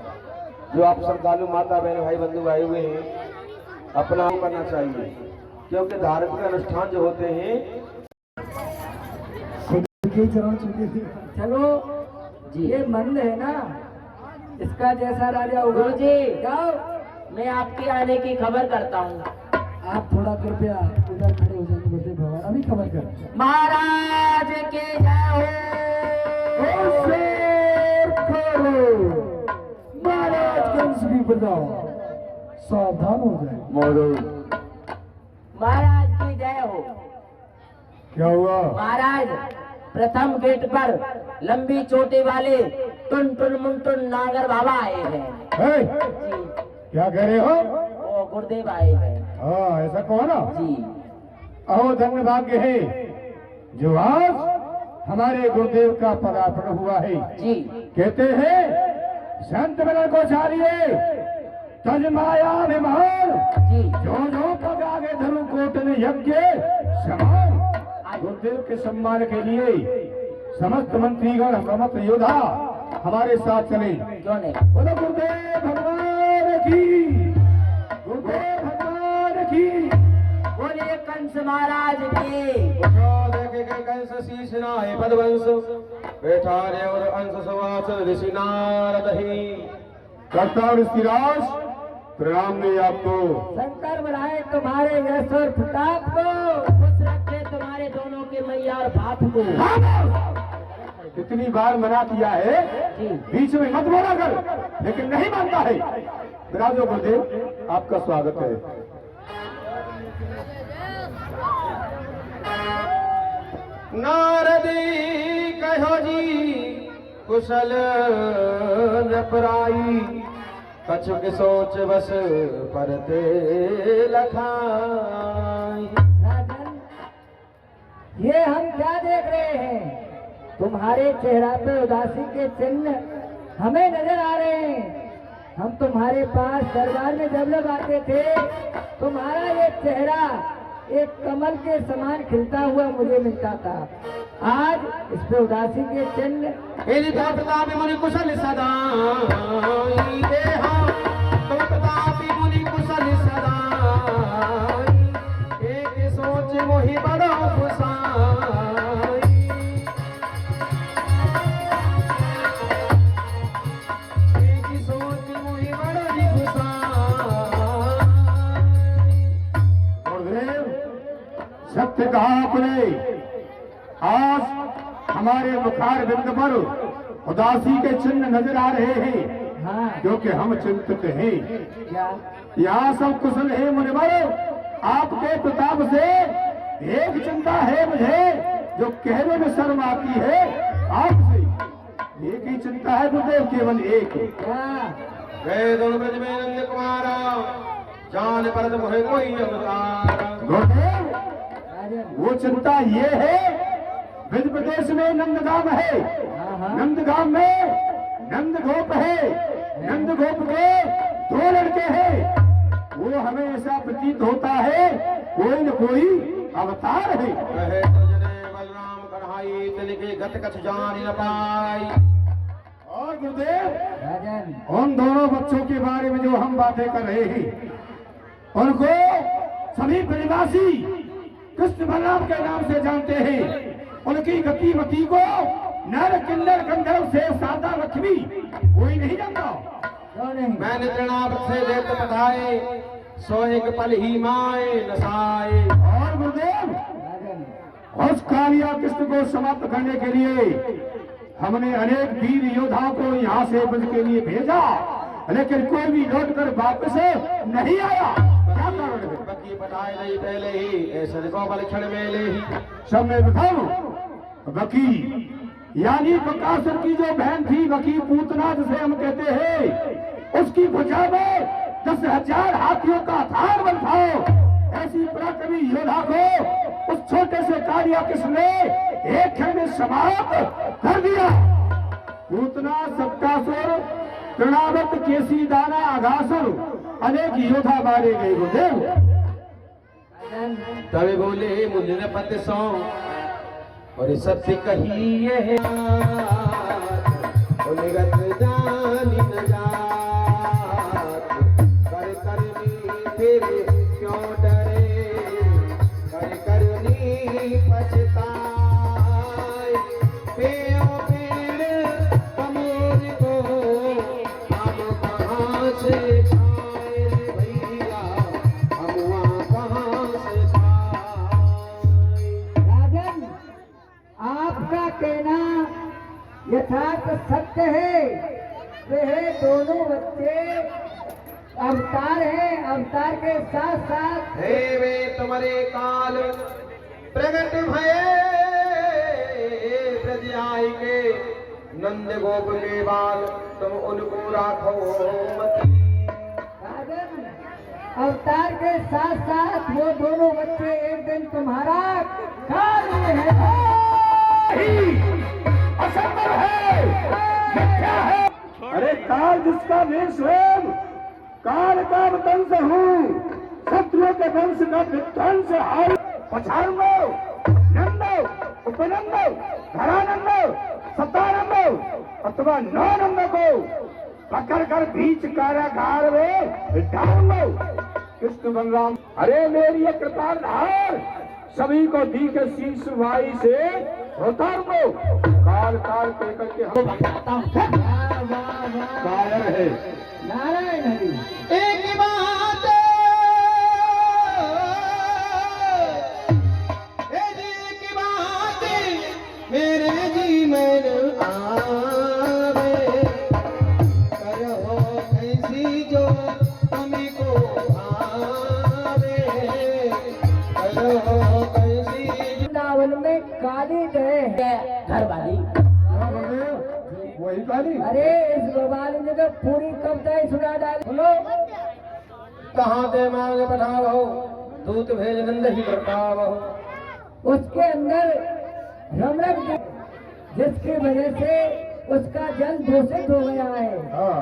जो आप श्रद्धालु माता बहन भाई बंधु आए हुए हैं अपना करना चाहिए, क्योंकि धार्मिक अनुष्ठान जो होते हैं के चरण चुके थे। चलो जी। ये मंद है ना, इसका जैसा राजा होगा। गुरु जी, जाओ मैं आपके आने की खबर करता हूँ। आप थोड़ा कृपया उधर खड़े हो जाएंगे बोलते भगवान अभी खबर कर महाराज के जय महाराज कंस भी बताओ सावधान हो जाए। महाराज की जय हो। क्या हुआ? महाराज, प्रथम गेट पर लंबी चोटी वाले टुन टुन मुंटुन नागर बाबा आए हैं। है? जी, क्या कह रहे हो? वो गुरुदेव आए हैं। हाँ, ऐसा कहो ना। जी, अहो धन्य भाग्य है जो आज हमारे गुरुदेव का पदार्पण हुआ है। जी, कहते हैं संत मिलन को चाहिए तज माया विमान, जी, जो जो पग आगे धरु कोट ने यज्ञ समान। गुरुदेव के सम्मान के लिए समस्त मंत्रीगण समस्त योद्धा हमारे साथ चले। क्यों नहीं? बोलो गुरुदेव भगवान की, गुरुदेव भगवान की। बोलिए कंस महाराज की। कंस शीश नाय पदवंश बैठा रे और अंश सवास ऋषि नारद ही। करता हूँ ऋषिराज, प्रणाम नहीं आपको। शंकर बढ़ाए तुम्हारे यश और प्रताप को, खुश रखे तुम्हारे दोनों के मैया और बाप को। कितनी बार मना किया है जी, बीच में मत बोला कर, लेकिन नहीं मानता है। विराजो गुरुदेव, आपका स्वागत है। नारदी कहो जी कुशल न पराई, कछु के सोच बस परते लखाई। राजन ये हम क्या देख रहे हैं? तुम्हारे चेहरा पे उदासी के चिन्ह हमें नजर आ रहे हैं। हम तुम्हारे पास दरबार में जब लोग आते थे तुम्हारा ये चेहरा एक कमल के समान खिलता हुआ मुझे मिलता था। आज इस पे उदासी के चिन्ह प्रताप मुनि कुशल सदाई देहा तो प्रताप मुनि कुशल सदाई एक सोच मोहि बड़ा खुशाई एक सोच मोहि बड़ा खुशाई। गुरुदेव सत्य कहा आपने। आज हमारे मुखार बिंद पर उदासी के चिन्ह नजर आ रहे हैं हाँ क्योंकि हम चिंतित हैं। क्या यहाँ सब कुशल है मुनिवर। आपके प्रताप से एक चिंता है मुझे जो कहने में शर्म आती है आपसे। एक ही चिंता है गुरुदेव, केवल एक। क्या गए दोनों ब्रज में नंद कुमारा जान परत मोहे कोई अवतार। गुरुदेव राजन वो चिंता ये है, ब्रज प्रदेश में नंदगाम है। हाँ। नंदगाम में नंदगोप है। नंदगोप के 2 लड़के हैं। वो हमें ऐसा प्रतीत होता है कोई न कोई अवतार है। कहे तुझने बलराम कढ़ाई तिनके गत कछ जान न पाई। और गुरुदेव राजन उन दोनों बच्चों के बारे में जो हम बातें कर रहे हैं उनको सभी ब्रजवासी कृष्ण बलराम के नाम से जानते हैं। उनकी गतिमति को नर किन्नर गंधर्व से सादा लक्ष्मी कोई नहीं जानता। क्यों नहीं मैंने तृणाव से देत पठाए सो एक पल ही माए नसाए। और गुरुदेव राजन उस कालिया कृष्ण को समाप्त करने के लिए हमने अनेक वीर योद्धाओं को यहाँ से ब्रज के लिए भेजा, लेकिन कोई भी लौट कर वापस नहीं आया। क्या कारण है? बकी पठाए नहीं पहले ही ऐसे को बल क्षण मेले ही। सब में बताओ बकी यानी बकासुर की जो बहन थी बकी पूतना जिसे हम कहते हैं, उसकी भुजा में 10,000 हाथियों का थार बल था। ऐसी पराक्रमी योद्धा को उस छोटे से कालिया कृष्ण ने एक क्षण में समाप्त कर दिया। पूतना, सत्तासुर, तृणावत, केसी, दाना, अघासुर अनेक योद्धा मारे गए। गुरुदेव राजन तवे बोले मुनि पत सौ और सत्य कही ये निगत जानी न जात। कर करनी फिर क्यों डरे कर करनी पछताए। पेओ पेड़ कमोर को हम कहाँ से खाए रे भैया हम वहाँ कहाँ से खाए। राजन आपका कहना यथार्थ सत्य है। वे दोनों बच्चे अवतार हैं। अवतार के साथ साथ हे वे तुम्हारे काल प्रगट भये ब्रज आई के नंद गोप के बाल तुम उनको राखो मती। राजन अवतार के साथ साथ वो दोनों बच्चे एक दिन तुम्हारा कार्य है। असंभव है, मिथ्या है। अरे काल जिसका मैं स्वयं काल का वंश हूँ, शत्रुओं के वंश का विध्वंस हाल पछाड़ो, नंदो, उपनंदो, धरानंदो, सतानंदो अथवा नौनंदो को पकड़ कर बीच कारागार में डाल लो। कृष्ण बलराम अरे मेरी ये कृपाल धार सभी को दी के शीश भाई से उतार दो। काल काल पे करके हम बताता हूँ कायर है। नारायण हरि एक बात एक बात मेरे जी में आवे करो ऐसी जो तुमको भावे करो ऐसी। वृंदावन में काली गए हैं घर वाली। वही काली अरे इस गोपाली ने तो पूरी कविता ही सुना डाली। सुनो कहाँ ते मांग बढ़ावो दूत भेज नंद ही बरतावो। उसके अंदर रमरक जिसकी वजह से उसका जल दूषित हो गया है। हाँ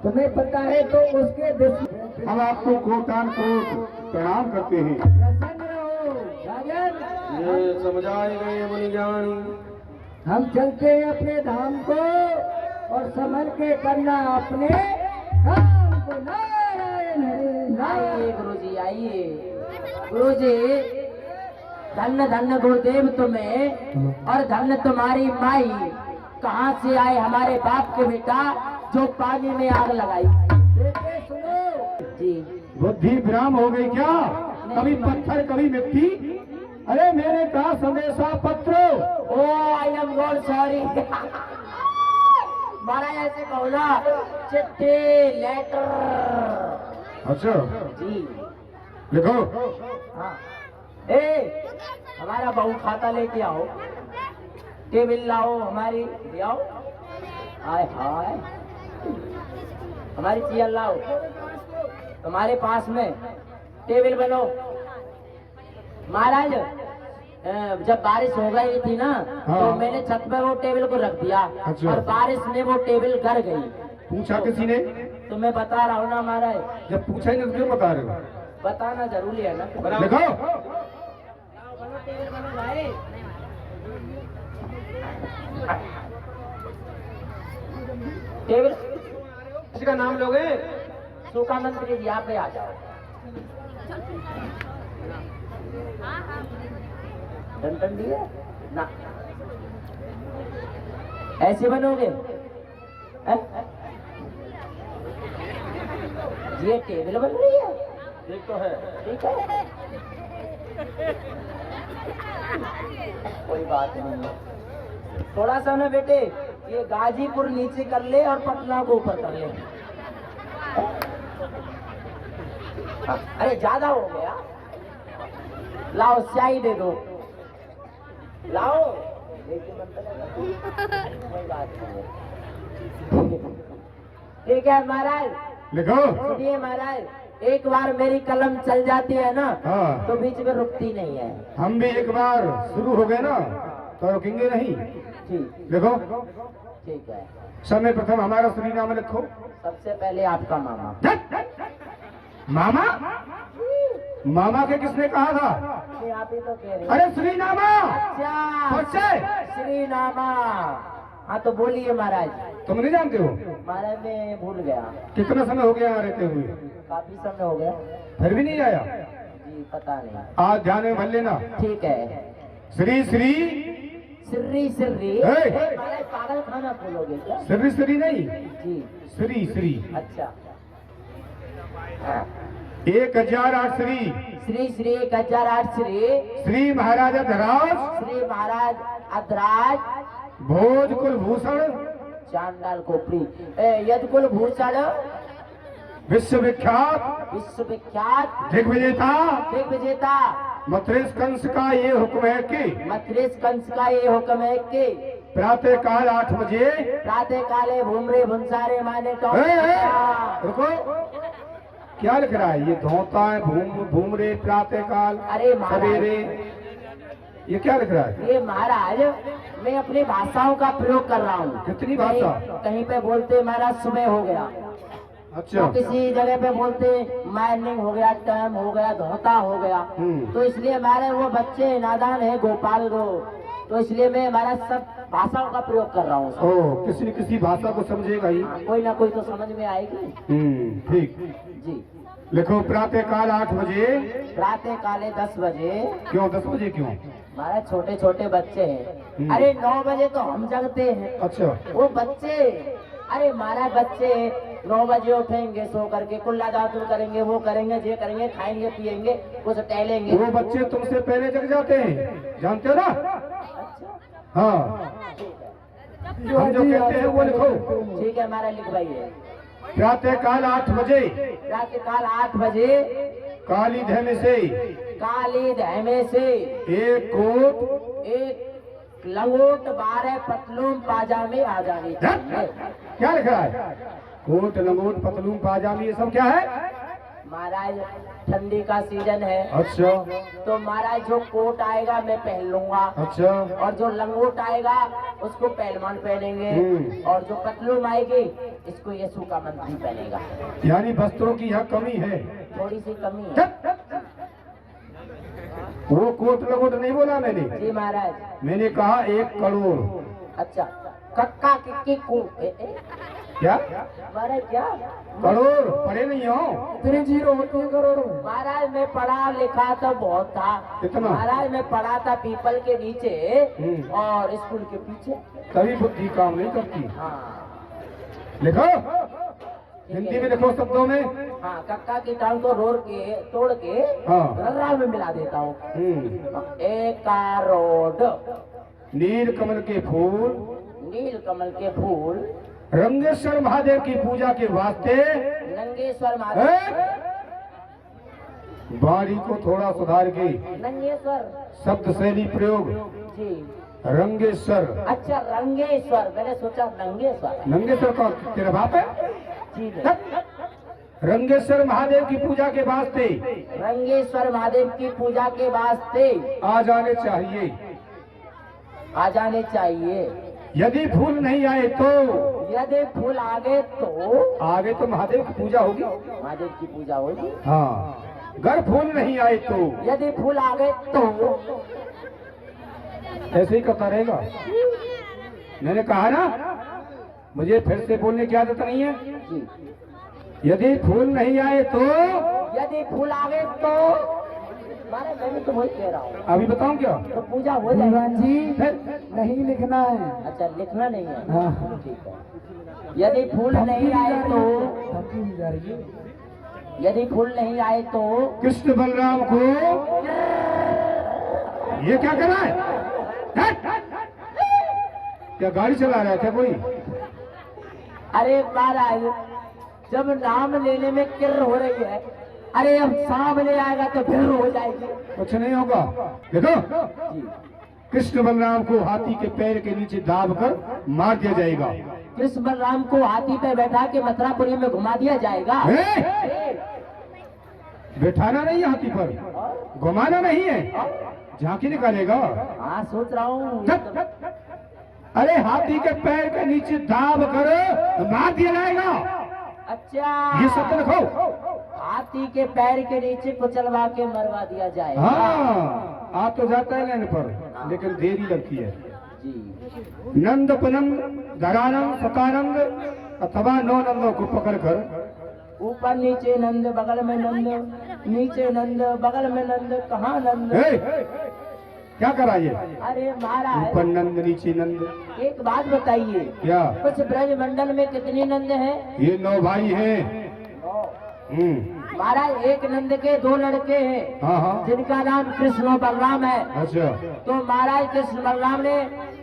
तुम्हें पता है तो उसके दुश्मन हम आपको कोटान कोट प्रणाम करते हैं। प्रसन्न रहो राजन। ये समझाए गए मुनि ज्ञानी। हम चलते हैं अपने धाम को और संभल के करना अपने काम को। नारायण हरे आइए नारायण। गुरुजी आइए। गुरुजी धन्य धन्य गुरुदेव तुम्हें और धन्य तुम्हारी माई। कहाँ से आए हमारे बाप के बेटा जो पानी में आग लगाई। बेटे सुनो, जी बुद्धि विराम हो गई क्या? कभी पत्थर कभी मिट्टी। अरे मेरे का संदेशा पत्र। ओ आई एम गॉड सॉरी। महाराज ऐसे कहो ना, चिट्ठी लेटर। अच्छा जी लिखो। हाँ। ए हमारा बहू खाता लेके आओ, टेबल लाओ हमारी ले आओ। हाय हाय हमारी चेयर लाओ। तुम्हारे पास में टेबल बनो। महाराज जब बारिश हो गई थी ना, हाँ। तो मैंने छत पे वो टेबल को रख दिया। अच्छा। और बारिश में वो टेबल गिर गई। पूछा किसी ने? तो मैं बता रहा हूँ ना महाराज। जब पूछा ही नहीं तो क्यों बता रहे हो? बताना जरूरी है ना। लिखो। टेबल बनो भाई। टेबल किसी का नाम लोगे? सूखा मंत्री जी यहाँ पे आ जाओ। डंडन दिए ना, ऐसे बनोगे? हैं? ये टेबल बन रही है। ठीक तो है। ठीक है, कोई बात नहीं है। थोड़ा सा ना बेटे, ये गाजीपुर नीचे कर ले और पटना को ऊपर कर ले। हाँ, अरे ज्यादा हो गया। लाओ स्याही दे दो, लाओ। कोई बात नहीं है। ठीक है महाराज। लिखो। सुनिए महाराज, एक बार मेरी कलम चल जाती है ना, हाँ। तो बीच में रुकती नहीं है। हम भी एक बार शुरू हो गए ना तो रुकेंगे नहीं। ठीक लिखो। ठीक है। समय प्रथम हमारा श्री नाम लिखो। सबसे पहले आपका मामा। मामा? मामा के किसने कहा था? ये आप ही तो कह रहे हैं। अरे श्री नामा। अच्छा, बच्चे श्री नामा। हाँ तो बोलिए महाराज। तुम नहीं जानते हो? महाराज मैं भूल गया। कितना समय हो गया यहाँ रहते हुए? काफी समय हो गया फिर भी नहीं आया? जी, पता नहीं। आज ध्यान में भर लेना। ठीक है। श्री श्री सिर्री सिर्री। ए! महाराज पागल खाना बोलोगे क्या? श्री श्री नहीं, जी श्री श्री अच्छा। हाँ। 1008 श्री श्री श्री 1008 श्री महाराजा धराज श्री महाराज अधराज भोज कुलभूषण चांडाल कोपरी यदकुल भूषण विश्वविख्यात विश्वविख्यात दिग्विजेता दिग्विजेता मथुरेश कंस का ये हुक्म है कि मथुरेश कंस का ये हुक्म है कि प्रातः काल 8 बजे प्रातः काले भूमरे भुंसारे माने तो रुको। क्या लिख रहा है? ये धोता है भूम रे प्रातः काल अरे महाराज। सवेरे। ये क्या लिख रहा है? ये महाराज मैं अपनी भाषाओं का प्रयोग कर रहा हूँ। कितनी भाषा? कहीं पे बोलते महाराज सुबह हो गया, अच्छा। तो किसी जगह पे बोलते मॉर्निंग हो गया, टाइम हो गया, धोता हो गया। तो इसलिए हमारे वो बच्चे नादान है गोपाल गो, तो इसलिए मैं हमारा सब भाषाओं का प्रयोग कर रहा हूँ। ओ, किसी न किसी भाषा को समझेगा ही। कोई ना कोई तो समझ में आएगी। ठीक। जी लिखो प्रातः काल 8 बजे। प्रातः काले 10 बजे। क्यों 10 बजे क्यों? हमारे छोटे छोटे बच्चे हैं। अरे 9 बजे तो हम जगते हैं, अच्छा। वो बच्चे, अरे हमारा बच्चे 9 बजे उठेंगे, सो करके कुल्ला दातुल करेंगे, वो करेंगे, ये करेंगे, खाएंगे पिएंगे, कुछ टहलेंगे। वो बच्चे तुमसे पहले जग जाते हैं, जानते हो ना? अच्छा हाँ, हम जो कहते हैं वो लिखो। ठीक है हमारा लिखवाइए। प्रातः काल 8 बजे प्रातः काल 8 बजे काली धैर्य से काली धैमे से एक कोट एक लंगोट 12 पतलून पाजामे आ जानी चाहिए। क्या लिख रहा है? कोट लंगोट पतलून पाजामी ये सब क्या है? महाराज ठंडी का सीजन है, अच्छा तो महाराज जो कोट आएगा मैं पहन लूंगा, अच्छा। और जो लंगोट आएगा उसको पहलवान पहनेंगे, और जो पतलून आएगी इसको यीशु का मंत्री पहनेगा। यानी वस्त्रों की यहाँ कमी है। थोड़ी सी कमी है। वो कोट लगोट नहीं बोला मैंने, जी महाराज। मैंने कहा 1 करोड़। अच्छा, कक्का किक्की कू क्या महाराज क्या करोड़ पढ़े नहीं हो? इतने जीरो होते हैं करोड़ में। महाराज मैं पढ़ा लिखा तो बहुत था। कितना? महाराज मैं पढ़ा था पीपल के नीचे और स्कूल के पीछे। तभी बुद्धि काम नहीं करती। हाँ लिखो, हिंदी में लिखो शब्दों में। हाँ, कक्का की टांग को तोड़ के हाँ। रर्रा में मिला देता हूँ। 1 करोड़ नील कमल के फूल, नील कमल के फूल रंगेश्वर महादेव की पूजा के वास्ते। नंगेश्वर महादेव। वाणी को थोड़ा सुधार के नंगेश्वर शब्द शैली प्रयोग। जी। रंगेश्वर। अच्छा रंगेश्वर, मैंने सोचा नंगेश्वर। नंगेश्वर कौन? तेरा बाप है? जी नहीं। रंगेश्वर महादेव की पूजा के वास्ते रंगेश्वर महादेव की पूजा के वास्ते आ जाने चाहिए। आ जाने चाहिए। यदि फूल नहीं आए तो यदि फूल आगे तो आगे तो महादेव की पूजा होगी। महादेव की पूजा होगी। हाँ, अगर फूल नहीं आए तो यदि फूल आगे तो ऐसे ही करता रहेगा। मैंने कहा ना, मुझे फिर से बोलने की आदत नहीं है। जी। यदि फूल नहीं आए तो यदि फूल आगे तो मारे, मैं भी तो वही कह रहा हूँ। अभी बताऊं क्या? तो पूजा हो जाएगी। भगवान जी फिर नहीं लिखना है। अच्छा लिखना नहीं है। हाँ। ठीक है। यदि फूल नहीं आए तो धमकी दी जा रही है। यदि फूल नहीं आए तो कृष्ण बलराम को ये क्या कर रहा है? क्या गाड़ी चला रहा है क्या कोई? अरे महाराज, जब नाम लेने में किर हो रही है, अरे अब सामने आएगा तो फिर हो जाएगी। कुछ नहीं होगा। देखो, कृष्ण बलराम को हाथी के पैर के नीचे दाब कर मार दिया जाएगा। कृष्ण बलराम को हाथी पे बैठा के मथुरापुरी में घुमा दिया जाएगा। बैठाना नहीं है हाथी पर, घुमाना नहीं है, झांकी निकालेगा। हाँ सोच रहा हूँ। अरे हाथी के पैर के नीचे दाब कर मार दिया जाएगा। अच्छा, ये सब लिखो। हाथी के पैर के नीचे कुचलवा के मरवा दिया जाएगा। हाँ, आ तो जाता है लेने पर, लेकिन देरी लगती है। जी। नंद पनंद धरानंद सतानंद अथवा 9 नंदों को पकड़कर ऊपर नीचे नंद, बगल में नंद, नीचे नंद, बगल में नंद, कहाँ नंद? क्या करा ये? अरे महाराज, ऊपर नंद नीचे नंद। एक बात बताइए, क्या? कुछ ब्रज मंडल में कितने नंद हैं? ये 9 भाई हैं। महाराज, एक नंद के 2 लड़के हैं। हाँ हाँ। जिनका नाम कृष्ण और बलराम है। अच्छा। तो महाराज कृष्ण बलराम ने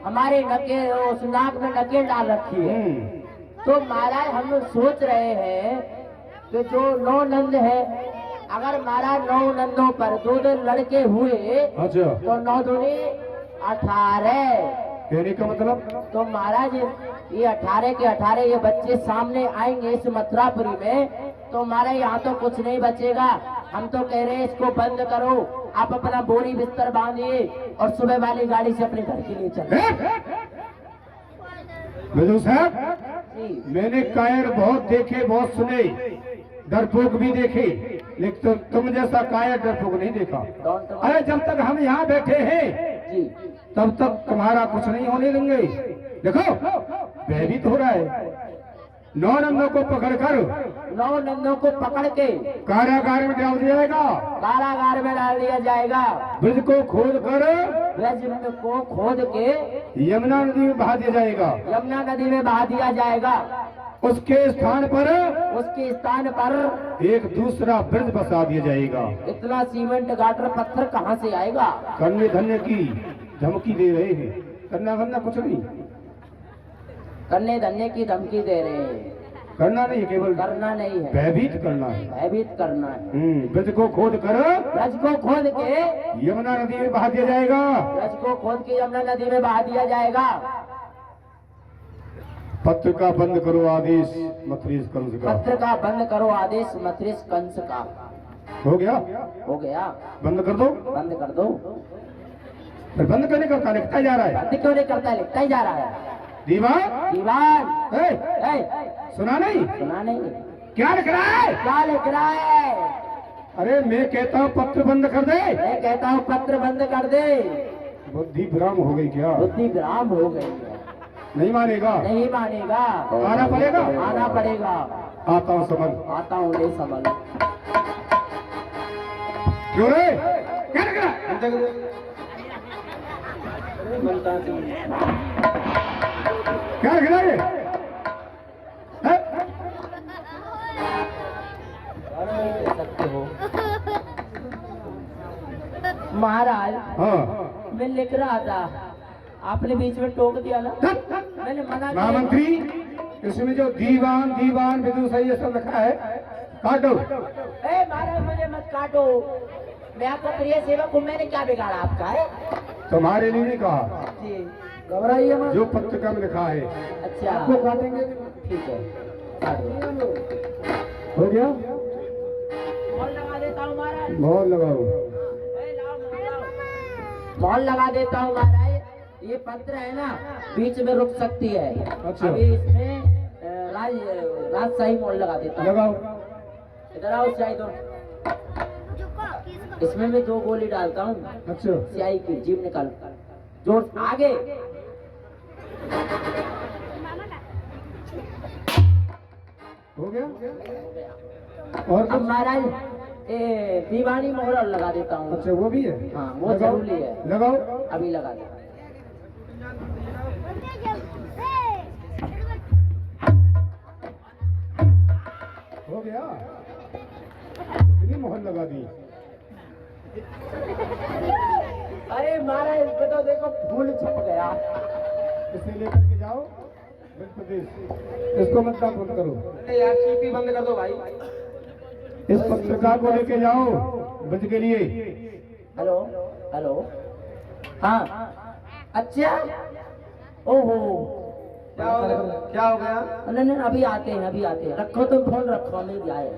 हमारे उस नाक में नकेल डाल रखी है। तो महाराज हम लोग सोच रहे हैं कि जो 9 नंद है, अगर महाराज 9 नंदों पर 2 लड़के हुए, अच्छा, तो 9 दूनी 18। कहने का मतलब? तो महाराज ये 18 के 18 ये बच्चे सामने आएंगे इस मथुरापुरी में, तो हमारे यहाँ तो कुछ नहीं बचेगा। हम तो कह रहे हैं इसको बंद करो, आप अपना बोरी बिस्तर बांधिए और सुबह वाली गाड़ी से अपने घर के लिए चले। विदु साहब, जी। मैंने कायर बहुत देखे, बहुत सुने, डरपोक भी देखे, लेकिन तुम जैसा कायर डरपोक नहीं देखा। अरे जब तक हम यहाँ बैठे हैं जी। तब तक तुम्हारा कुछ नहीं होने देंगे। देखो, भयभीत हो रहा है। 9 नंदों को पकड़कर 9 नंदों को पकड़ के कारागार में डाल दिया जाएगा। कारागार में डाल दिया जाएगा। ब्रज को खोद कर ब्रज को खोद के यमुना नदी में बहा दिया जाएगा। यमुना नदी में बहा दिया जाएगा। उसके स्थान पर एक दूसरा ब्रज बसा दिया जाएगा। इतना सीमेंट गाटर पत्थर कहाँ से आएगा? करने धन्य की धमकी दे रहे हैं। करना धन्ना कुछ नहीं, करने धन्य की धमकी दे रहे हैं। करना नहीं, केवल करना नहीं है, भयभीत करना है। भयभीत करना है। ब्रज को खोद कर ब्रज को खोद के यमुना नदी में बहा दिया जाएगा। ब्रज को खोद के यमुना नदी में बहा दिया जाएगा। पत्र का बंद करो आदेश मथुरेश कंस का। पत्र का बंद करो आदेश मथुरेश कंस का। हो गया? हो गया। बंद कर दो। बंद कर दो। फिर बंद करने का क्या लिखता जा रहा है? बंद क्यों नहीं करता, लिखता ही जा रहा है। दीवान दीवान ए, ए, सुना नहीं? सुना नहीं? क्या लिख रहा है? क्या लिख रहा है? अरे मैं कहता हूँ पत्र बंद कर दे। मैं कहता हूँ पत्र बंद कर दे। बुद्धि भ्रम हो गई क्या? बुद्धि भ्राम हो गई है। नहीं मानेगा? नहीं मानेगा। आना पड़ेगा? आना पड़ेगा। आता हूँ समझ। आता हूँ ले समझ। क्यों रे? क्या लिख रहा है? क्या लिख रहा है? हैं? कह सकते हो महाराज, हाँ। मैं लिख रहा था, आपने बीच में टोक दिया ना। मैंने मना किया। महामंत्री, इसमें जो दीवान दीवान विदुषी ये सब लिखा है काटो। ए महाराज, मुझे मत काटो। मैं आपका प्रिय सेवक हूँ, मैंने क्या बिगाड़ा आपका है? तुम्हारे लिए नहीं कहा, जी घबराइए मत। जो पत्रिका में लिखा है। अच्छा आपको काटेंगे। ठीक है, काट दो। हो गया? मॉल लगा देता हूँ महाराज। बहुत लगाओ। मॉल लगा देता हूँ महाराज। ये पत्र है ना, बीच में रुक सकती है। अच्छा। अभी इसमें राजशाही मॉल लगा देता हूँ। लगाओ। इधर आओ, स्याही दो। इसमें मैं 2 गोली डालता हूँ अच्छा। स्याही की, जीभ निकाल। जोर आगे। हो गया? और अब कुछ? महाराज दीवानी मोहर लगा देता हूँ। अच्छा, वो भी है? हाँ, वो लगाओ। जरूरी है। लगाओ। अभी लगा दे। हो गया? कितनी मोहर लगा दी? अरे महाराज, इसमें तो देखो फूल छप गया। इसे लेकर के जाओ मध्य प्रदेश। इसको मत बंद करो। यार चीपी बंद कर दो भाई। इस पत्रिका को लेके जाओ बच के लिए। हेलो हेलो, हाँ अच्छा, ओहो, क्या हो गया? क्या हो गया? नहीं नहीं, अभी आते हैं, अभी आते हैं। रखो तुम फोन, रखो, मैं जाए।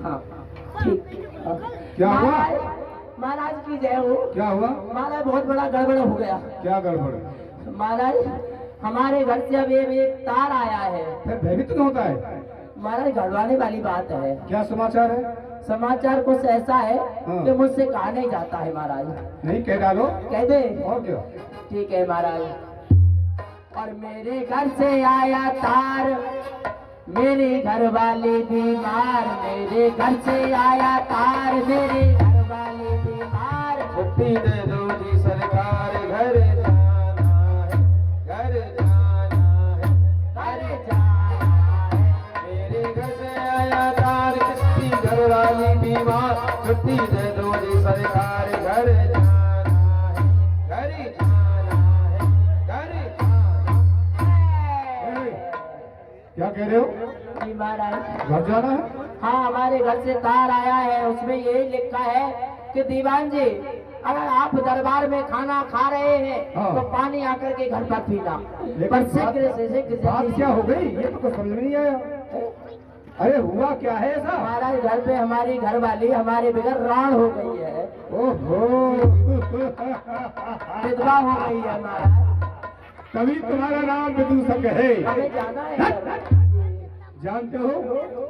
हाँ ठीक। हाँ। क्या हुआ? महाराज की जय हो। क्या हुआ? महाराज बहुत बड़ा गड़बड़ हो गया। क्या गड़बड़? महाराज, हमारे घर से अब एक तार आया है। फिर भयभीत क्यों होता है? महाराज, घबराने वाली बात है। क्या समाचार है? समाचार कुछ ऐसा है हाँ। कि मुझसे कहा नहीं जाता है महाराज। नहीं कह डालो। कह दे? और क्या? ठीक है महाराज। और मेरे घर से आया तार, मेरे घर वाले बीमार। मेरे घर से आया तार, मेरे घर वाले बीमार। छुट्टी दे दो जी सरकार, घर जाना है, घर जाना है, घर जाना है। मेरे घर से आया तार, किसकी घर वाली बीमार। छुट्टी दे दो जी सरकार, घर जाना है, घर जाना है, घर जाना है। क्या कह रहे हो? जी महाराज, घर जाना है? हाँ, हमारे घर से तार आया है। उसमें यही लिखा है कि दीवान जी, अगर आप दरबार में खाना खा रहे हैं हाँ। तो पानी आकर के घर पर पीना। लेकिन पर बात जल्दी क्या हो गई? ये तो कुछ समझ में नहीं आया। अरे हुआ क्या है ऐसा? हमारा घर पे हमारी घर वाली हमारे बगैर राण हो गई है, ओहो। विधवा हो गई है महाराज। तभी तुम्हारा नाम विदूषक है। हमें जाना है। जानते हो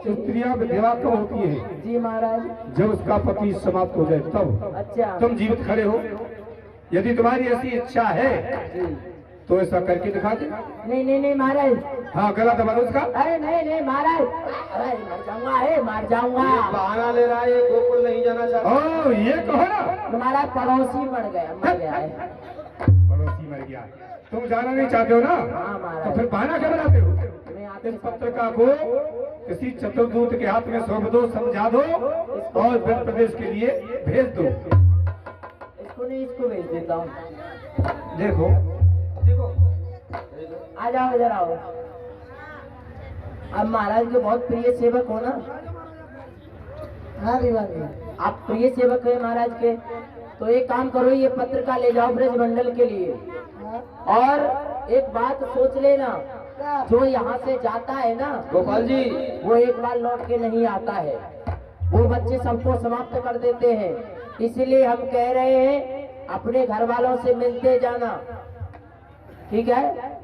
स्त्रियां विधवा कब होती है? जी महाराज। जब उसका पति समाप्त हो जाए तब अच्छा तुम जीवित खड़े हो। यदि तुम्हारी ऐसी इच्छा है जी। तो ऐसा करके दिखा दे। नहीं नहीं नहीं महाराज। हाँ, गला दबा दो उसका। अरे नहीं नहीं महाराज, अरे मर जाऊंगा, है मर जाऊंगा। बहाना ले रहा है, ये गोकुल नहीं जाना चाहता। ओ, ये कहो ना तुम्हारा पड़ोसी मर गया है। पड़ोसी मर गया। तुम जाना नहीं चाहते हो ना? हाँ महाराज। तो फिर बहाना क्या बनाते हो? मैं आपके इस पत्रिका को किसी चतुर्दूत के हाथ में सौंप दो, समझा दो और मध्य प्रदेश के लिए भेज दो। इसको नहीं, इसको भेज देता हूँ। देखो देखो, आ जाओ, इधर आओ। अब महाराज के बहुत प्रिय सेवक हो ना? हाँ दीवान जी। आप प्रिय सेवक है महाराज के, तो एक काम करो, ये पत्रिका ले जाओ ब्रज मंडल के लिए। हाँ। और एक बात सोच लेना, क्या? जो यहाँ से जाता है ना गोपाल जी, वो एक बार लौट के नहीं आता है। वो बच्चे सबको समाप्त कर देते हैं। इसलिए हम कह रहे हैं अपने घर वालों से मिलते जाना। ठीक है,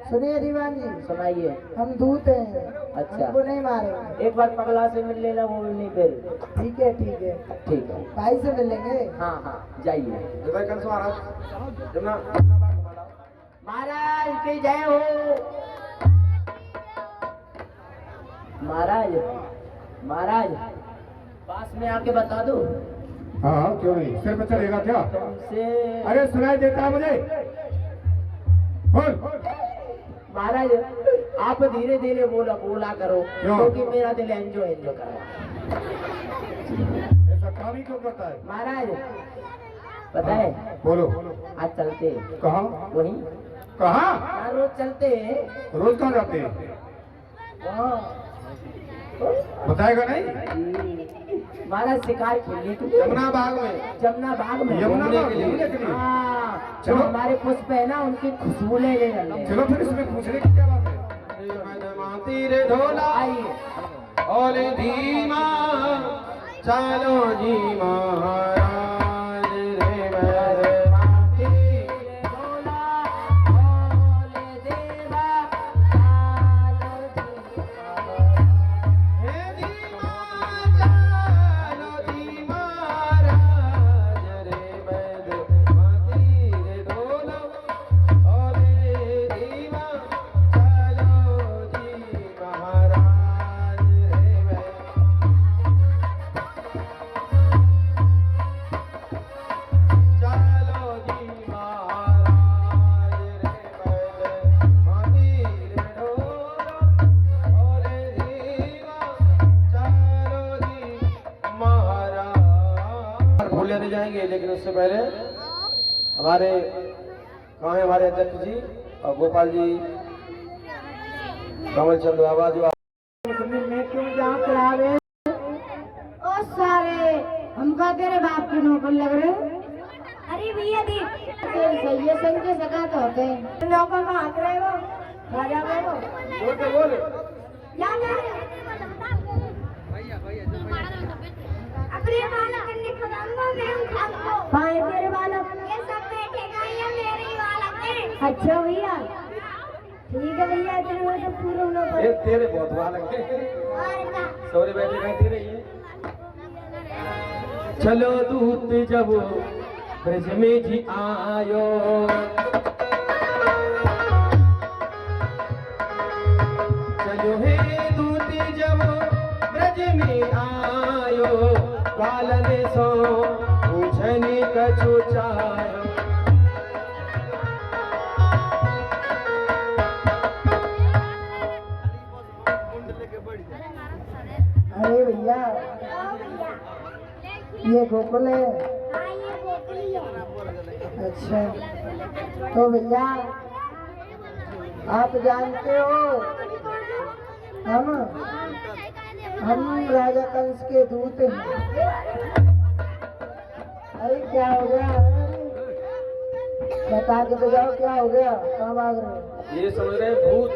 सुनिए दीवान जी, सुनाइए। हम दूत हैं, अच्छा। हमको नहीं मारेंगे। एक बार पगला से मिल लेना, वो नहीं फिर। ठीक है ठीक है, ठीक है, भाई से मिलेंगे। हाँ हाँ जाइए। जय कंस महाराज, जमुना महाराज की जय हो। महाराज, महाराज पास में आके बता दो हाँ हाँ, क्यों नहीं, सिर पे चढ़ेगा क्या? तुमसे। अरे सुनाई देता है मुझे, बोल। महाराज आप धीरे धीरे बोला करो, क्यों? क्योंकि मेरा दिल एंजॉय कर रहा है। ऐसा काम ही क्यों करता है? महाराज पता है, बोलो। आज चलते हैं। कहाँ? वही कहाँ? हाँ, रोज चलते हैं रोज कहाँ जाते हैं? वहाँ। बताएगा नहीं? महाराज शिकार खेलने के जमुना बाग में, जमुना बाग में यमुना घूमने बाग के लिए। घूमने के लिए। हाँ, चलो। जो हमारे पुष्प है ना, उनकी खुशबू ले ले। चलो फिर इसमें पूछने की क्या बात है? तीर ढोला आइए। और धीमा चलो जी महाराज रे मेरे माती। हे धीमा चलो जी महाराज रे मेरे माती रे ढोला और धीमा चलो जी महाराज रे मेरे। चलो जी महाराज रे मेरे माती रे ढोला और धीमा चलो जी महाराज। भूले नहीं जाएंगे, लेकिन उससे पहले हमारे कहाँ है हमारे अध्यक्ष जी और गोपाल जी, कमल चंद बाबा जो मैं क्यों जहाँ चढ़ावे? ओ सारे हमका तेरे बाप के नौकर लग रहे। अरे भैया देख, सही है, संग के सगा तो होते हैं। नौकर का हाथ रहे वो, राजा वो। बोल के बोल। अपने बालक करने खदाऊंगा मैं उन खाऊंगा। पाए तेरे बालक। ये सब बैठेगा, ये मेरे ही बालक है। अच्छा भैया, ठीक है भैया, तेरे वो तो पूरा होना ये पड़े। तेरे बहुत बालक है, और क्या? सौरे बैठे कहती रही है। चलो दूत जब ब्रज में जी आयो, चलो हे दूत जब ब्रज में आयो, बालन सो पूछने कछु चायो। अरे भैया, ओ भैया, ये गोकुल है। हाँ ये गोकुली है। अच्छा, तो भैया आप जानते हो, हम राजा कंस के दूत हैं। अरे क्या हो गया? बता के तो जाओ, क्या हो गया? कहाँ भाग रहे हो? ये समझ रहे हैं भूत।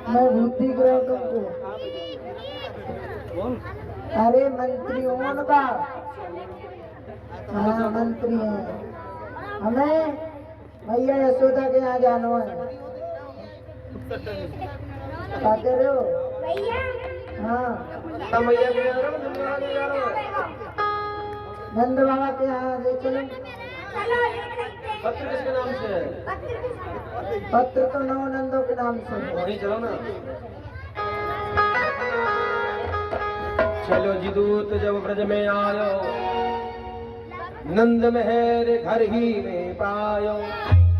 मैं भूत दिख रहा हूँ तुमको? अरे मंत्री हूँ उनका। हाँ मंत्री हैं। हमें भैया यशोदा के यहाँ जाना है। क्या कह रहे हो? भैया, हाँ, तब मैया के जा रहे हो, जमुना के जा रहे हो। नंद बाबा के यहाँ ले चलो। चलो ले चलते हैं। पत्र किसके नाम से है? पत्थर किसका? पत्र तो नवनंदों के नाम से है। वहीं चलो ना। चलो जी दूत जब ब्रज में आयो, नंद महर घर ही में पायो।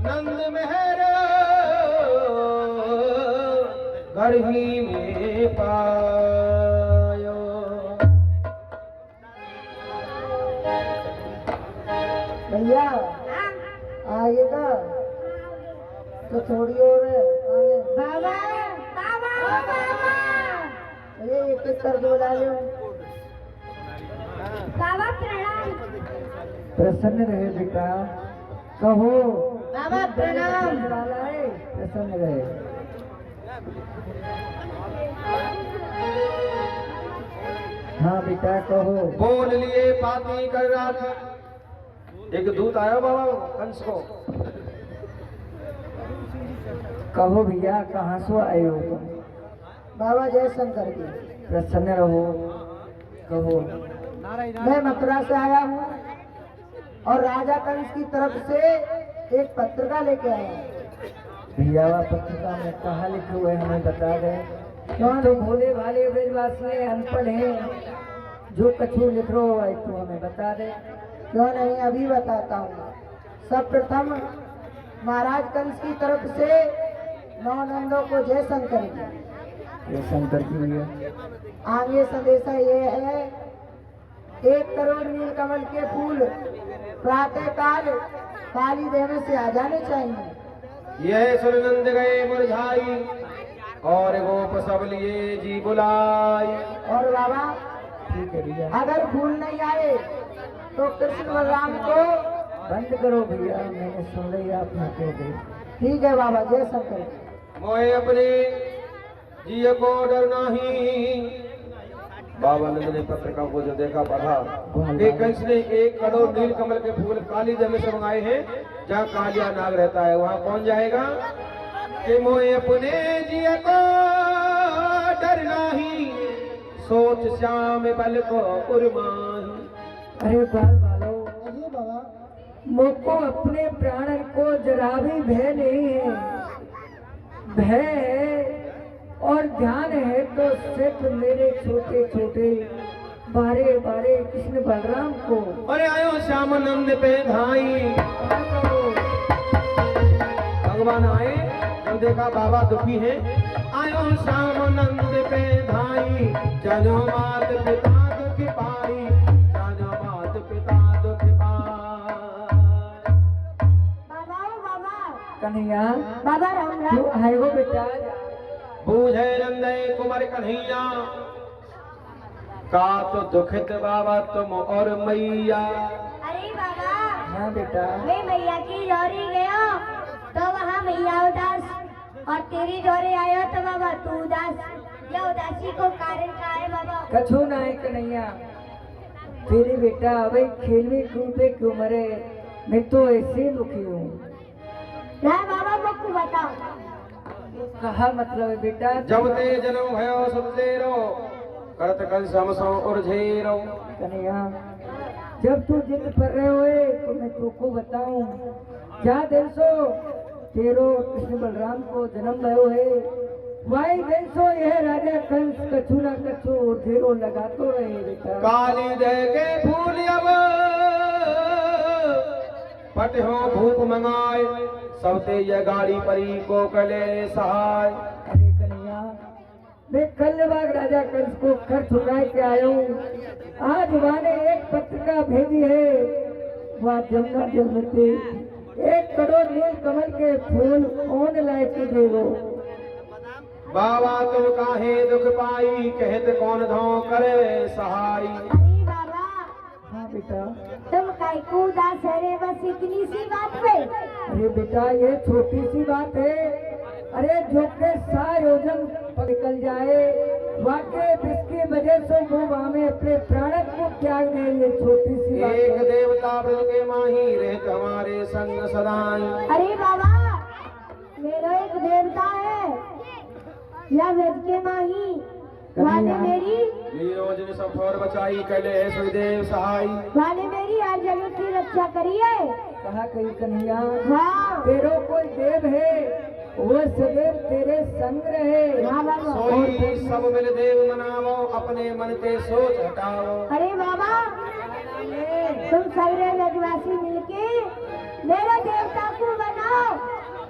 नंद महर घर ही में पायो। भैया हाँ, आगे का तो थोड़ी और है आगे। बाबा, बाबा, बाबा, ये किस कर बोला लो। बाबा प्रणाम। प्रसन्न रहे बेटा, कहो। बाबा प्रणाम। प्रसन्न रहे। हाँ बेटा कहो। बोल लिए पाती कर राख। एक दूत आया बाबा कंस को। कहो भैया, कहाँ से आए हो तुम? बाबा जयशंकर की। प्रसन्न रहो, कहो। मैं मथुरा से आया हूँ और राजा कंस की तरफ से एक पत्रिका लेके आया हूँ। भैया वह पत्रिका में कहाँ लिखे हुए हमें बता दे। क्यों तो भोले भाले ब्रजवासी अनपढ़ हैं, जो कछु लिख रहे हो तो हमें बता दे। क्यों नहीं, अभी बताता हूँ। सब प्रथम महाराज कंस की तरफ से 9 नंदों को जयशंकर की। ये शंकर की भैया। आगे संदेशा ये है, 1 करोड़ नीलकमल के फूल प्रातः काल काली देवी से आ जाने चाहिए। यह सुन नंद गए मुरझाई, और गोप सब लिए जी बुलाई। और बाबा ठीक है भैया, अगर फूल नहीं आए तो कृष्ण बलराम को। बंद करो भैया, मैंने सुन लिया, आपने कह दी। ठीक है बाबा जयशंकर। मोहे अपने जिय को डर नहीं। बाबा नंद ने पत्रिका को जो देखा पढ़ा कि कंस ने 1 करोड़ नीलकमल के फूल काली जमीन से मंगाए हैं, जहाँ कालिया नाग रहता है वहाँ कौन जाएगा। कि मोहे अपने जिय को डर नहीं, सोच श्याम बल को उर्माही। अरे बाल बालो, ये बाबा मुझको अपने प्राण को जरा भी भय नहीं है। भय है और ध्यान है तो सिर्फ मेरे छोटे छोटे बारे बारे कृष्ण बलराम को। अरे आयो श्याम नंद पे धाई। भगवान आए, जब देखा बाबा दुखी है, आयो श्याम नंद पे धाई। जानो मात पिता दुख पाई, जानो मात पिता दुख पाई। बाबा कन्हैया बाबा राम राम। क्यों आए हो बेटा? बूझे नंदय कुमार कन्हैया, का तो दुखित बाबा तुम और मैया। अरे बाबा, हाँ बेटा, मैं मैया की जोरी गया तो वहाँ मैया उदास, और तेरी जोरी आयो तो बाबा तू उदास। यह उदासी को कारण क्या है बाबा? कछु ना है कन्हैया। तेरे बेटा अभी खेलने कूदे क्यों मरे, मैं तो ऐसे दुखी हूँ। ना बाबा मुझको बताओ। कहा मतलब है बेटा? जब ते जन्म भयो सब तेरो, करत कंस हम सो उर्झेरो। कन्हैया जब तू जिद कर रहे हुए तो मैं तुमको बताऊं, क्या दिन सो तेरो कृष्ण बलराम को जन्म भयो है, वाई दिन सो यह राजा कंस कछु ना कछु धेरो लगातो रहे बेटा। काली दे के फूल अब पट हो भूप मंगाए, सबते ये गाड़ी परी को कले सहाय। अरे कन्हैया, मैं कल बाग राजा कंस को कर चुका के आया हूँ। आज वहाँ ने एक पत्रिका भेजी है, वहाँ जमुना जल में 1 करोड़ नील कमल के फूल कौन लाए तुझे वो। बाबा तुम काहे दुख पाई, कहत कौन धो करे सहाय। अरे बाबा, हाँ बेटा। तुम कई को उदास है रे, बस इतनी सी बात पे। अरे बेटा ये छोटी सी बात है। अरे जो के 100 योजन निकल जाए, वाकई जिसकी वजह से वो वहाँ में अपने प्राण को त्याग दे, ये छोटी सी बात एक है। देवता व्रत के माही, रहत हमारे संग सदाई। अरे बाबा, मेरा एक देवता है, या वेद के माही, वाले मेरी नीरोजन सफर बचाई, कले है सुदेव सहाय। वाले मेरी आज जगत की रक्षा करिए। कहा कही कन्हैया, हाँ तेरो कोई देव है, वो सदैव तेरे संग रहे। हाँ बाबा। सोई सब मिल देव मनावो, अपने मन के सोच हटाओ। अरे बाबा, तुम सगरे ब्रजवासी मिलके मेरे देवता को बनाओ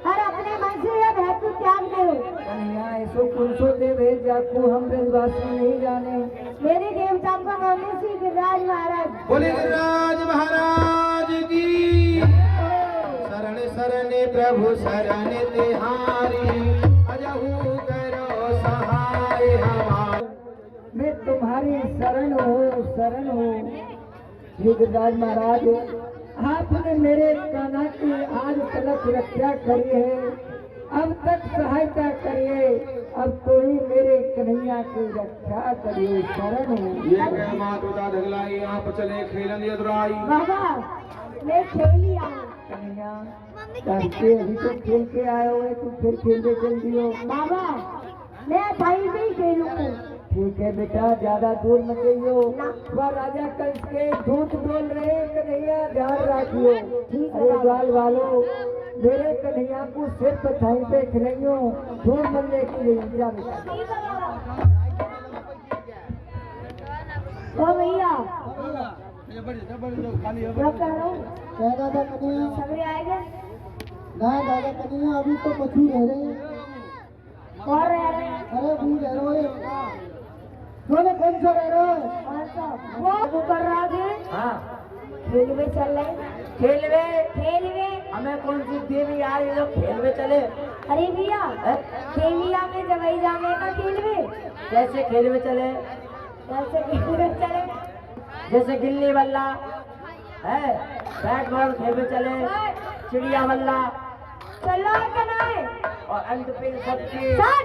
और अपने मन से यह भय को त्याग दो। कन्हैया ऐसो कौन सो देव है जाको हम ब्रजवासी नहीं जाने। मेरे देवता को नाम है श्री गिरिराज महाराज। बोले गिरिराज महाराज की शरण शरण प्रभु शरण तिहारी, अजहू करो सहाय हमार। मैं तुम्हारी शरण हूँ श्री गिरिराज महाराज। आपने मेरे कान्हा की आज तक रक्षा करी है, अब तक सहायता करिए, अब कोई मेरे कन्हैया की रक्षा करिए, शरण हूँ। ये कह मात पिता ढगलाई, आप चले खेलन यदुराई। बाबा, मैं खेली आऊँ। कन्हैया कहते अभी तो खेल के आए हुए तू फिर खेलने चल दियो। बाबा मैं थाई में ही खेलूंगी। ठीक है बेटा ज्यादा दूर मत जाइयो। ना। वह राजा कंस के दूत बोल रहे हैं, कन्हैया ध्यान रखियो। ठीक है अरे बाबा। बाल वालों मेरे कन्हैया को सिर्फ थाई पे खिलाइयो, दूर मत लेके जाइए। जा बेटा। ठीक है बाबा। ओ भैया क्या कह रहा हूँ? कह दादा कन्हैया, सगरे आएंगे ना दादा कन्हैया अभी तो मछली रह रहे हैं। और रह रहे हैं। अरे भी रह रहे हैं। बोले कौन सा रह रहा है? कौन सा? वो कर रहा है हाँ खेल में चल रहे। खेलवे खेल में। हमें कौन सी देवी आ रही है जो खेलवे चले। अरे भैया खेलिया में जवाई जाने का खेल में। कैसे खेलवे चले? कैसे खेल में चले? जैसे गिल्ली बल्ला है, बैट बॉल खेलवे चले, चिड़िया बल्ला चलो क्या नाम है? और अंत पिन सबकी। सर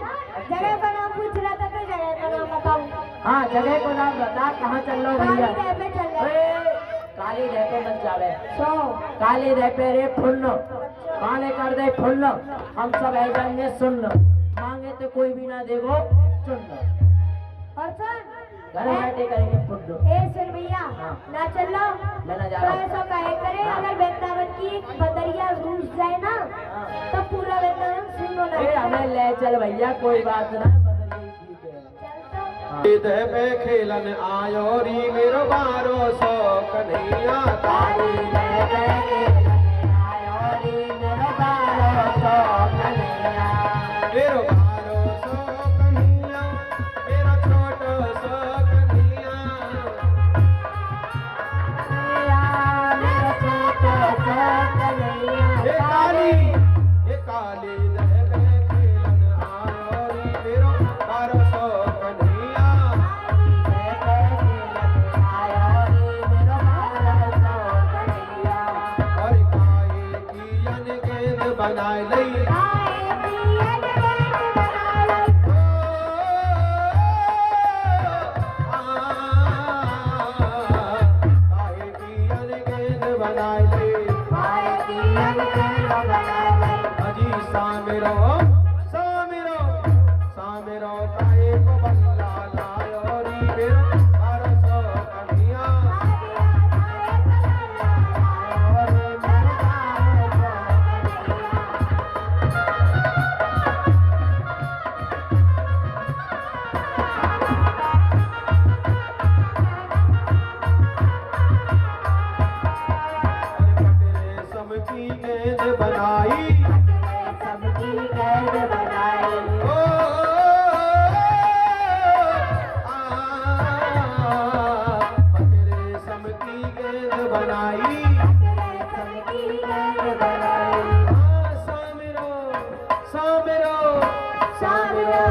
जगह का नाम पूछ रहा था तो जगह का नाम बताऊं। हाँ जगह को नाम बता, कहाँ चल रहे हो काली भैया? रह पे चल रहे। अरे, काली रह पे मत जावे। सो काली रह पे रे फुन्न माने कर दे फुन्न। हम सब है जाएंगे सुन्न, मांगे तो कोई भी ना देगो चुन्न। और सर घर बैठे करेंगे फुन्न। ए सुन भैया हाँ। ना चल लो मैं ना जा तो रहा हूँ। ऐसा कहे करे हाँ। अगर वृंदावन की एक बदरिया रूस जाए ना हाँ। तो पूरा वृंदावन सुनो ना। ए, हमें ले चल भैया, कोई बात ना, बदल गई ठीक है। चल तो इधर पे खेलन आयो री मेरो बारो सो कन्हैया काली रह पे खेलने आयो रे मेरो बारो सो कन्हैया। मेरो बारो सो कन्हैया, मेरा छोटो सो कन्हैया। मेरा छोटो सो कन्हैया। ये काली दह पे खेलन आयो री मेरो बारो सो कन्हैया। और काई कियन गेंद बनाए लई। आए पियन गेंद बना लो। काई कियन गेंद बनाए लई। आए पियन गेंद बना लो। अजी सामिरो सामिरो सामिरो ताए को बल्ला लायो री मेरो बारो सो कन्हैया। रेशम की गेंद बनाई। सबकी गेंद बनाई। ओ रेशम की गेंद बनाई। सबकी गेंद बनाई। सामिरो सामिरो सामिरो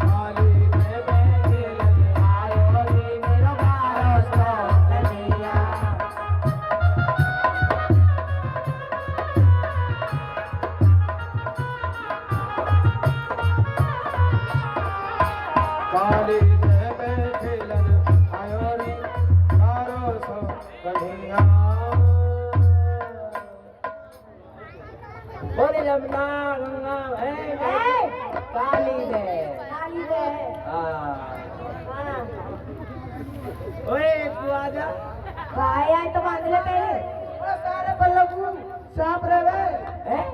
काली दह पे खेलन आयो रे मेरो बारो सो कन्हैया। काली दह पे खेलन आयो रे बारो सो कन्हैया। बोले जमुना गंगा है काली दे। काली दे। हाँ। हाँ। ओए तू आजा। भाई आए तो बांध ले पहले। सारे बल्लू सांप रहे हैं,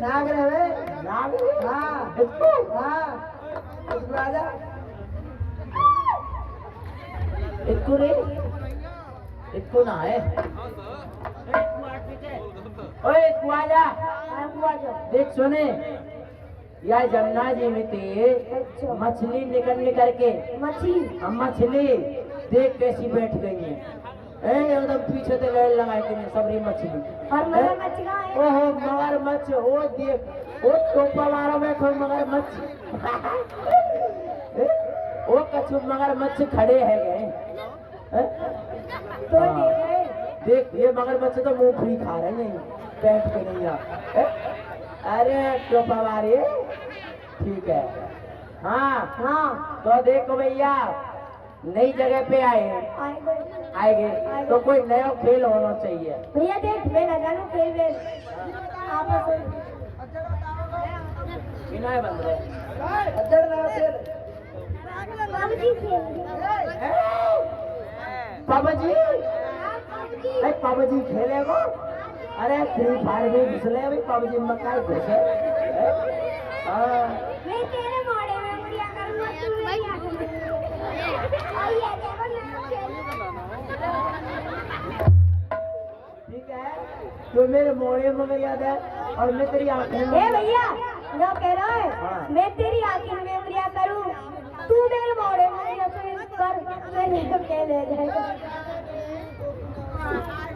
नाग रहे, नाग हाँ इसको हाँ इसको आजा। इसको रे, इसको ना है। ओए इसको आजा। देख सुने, यह जमुना जी में थे अच्छा। मछली निकल के मछली। हम मछली देख कैसी बैठ गई है। एकदम पीछे से लड़ लगाए कि सबरी मछली। और मगरमच्छ कहाँ है? ओहो मगरमच्छ, वो देख वो टोपा मारो में कोई मगरमच्छ। वो कछु मगरमच्छ खड़े है गए। तो देख रहे। देख ये मगरमच्छ तो मूंगफली खा रहे हैं, बैठ के नहीं आ। अरे टोपा मारे ठीक है। हाँ हाँ। तो देखो भैया नई जगह पे आए हैं, आएंगे तो कोई नया खेल होना चाहिए। भैया देख मैं ना जानू खेल में आपस में बिना बंद रहे बाबूजी खेल पापाजी, अरे पापाजी खेले को, अरे फ्री फायर में घुसले भाई पापाजी में काय घुसे। हाँ मैं तेरे मोड़े में बढ़िया करूंगा तू नहीं आके और ये देखो ना खेल ठीक है, तो मेरे मोड़े में याद है और मैं तेरी आंखें में। ए भैया जो कह रहा है हाँ। मैं तेरी आंखों में बढ़िया करूं तू मेरे मोड़े में बढ़िया कर मैं नहीं तो खेल ले जाएगा।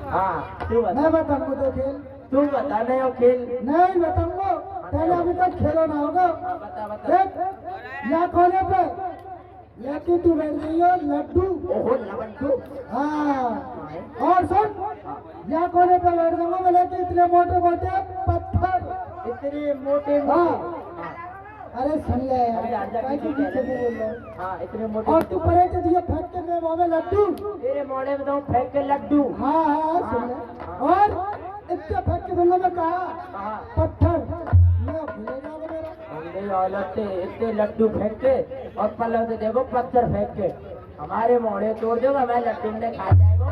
हाँ तू बता, मैं बताऊंगा तो खेल तू बता नया खेल। नहीं बताऊंगा, पहले अभी तक खेलो ना होगा। बता बता। देख यहाँ कोने पे लेकिन तू बैठ गई हो लड्डू। ओहो लवंडू। हाँ और सुन, यहाँ कोने पे बैठ जाऊंगा मैं, लेकिन इतने मोटे मोटे पत्थर। इतने मोटे हाँ मोटे। अरे सुन ले यार, अरे आजा काय किसी की पीछे कह से बोल रहा है? हाँ इतने मोटे और मोटे। तू परे के दिए फेंक के मेरे मुंह में लड्डू। तेरे मोड़े में तो फेंक के लड्डू। हाँ हाँ सुन ले, और इतने फेंक के दूंगा मैं कहा हाँ पत्थर मैं भूलेगा मेरा। अंधे औलत से इतने लड्डू फेंक के और पल्ले से देखो पत्थर फेंक के हमारे मोड़े तोड़ देगा, मैं लड्डू ने खा जाएगा।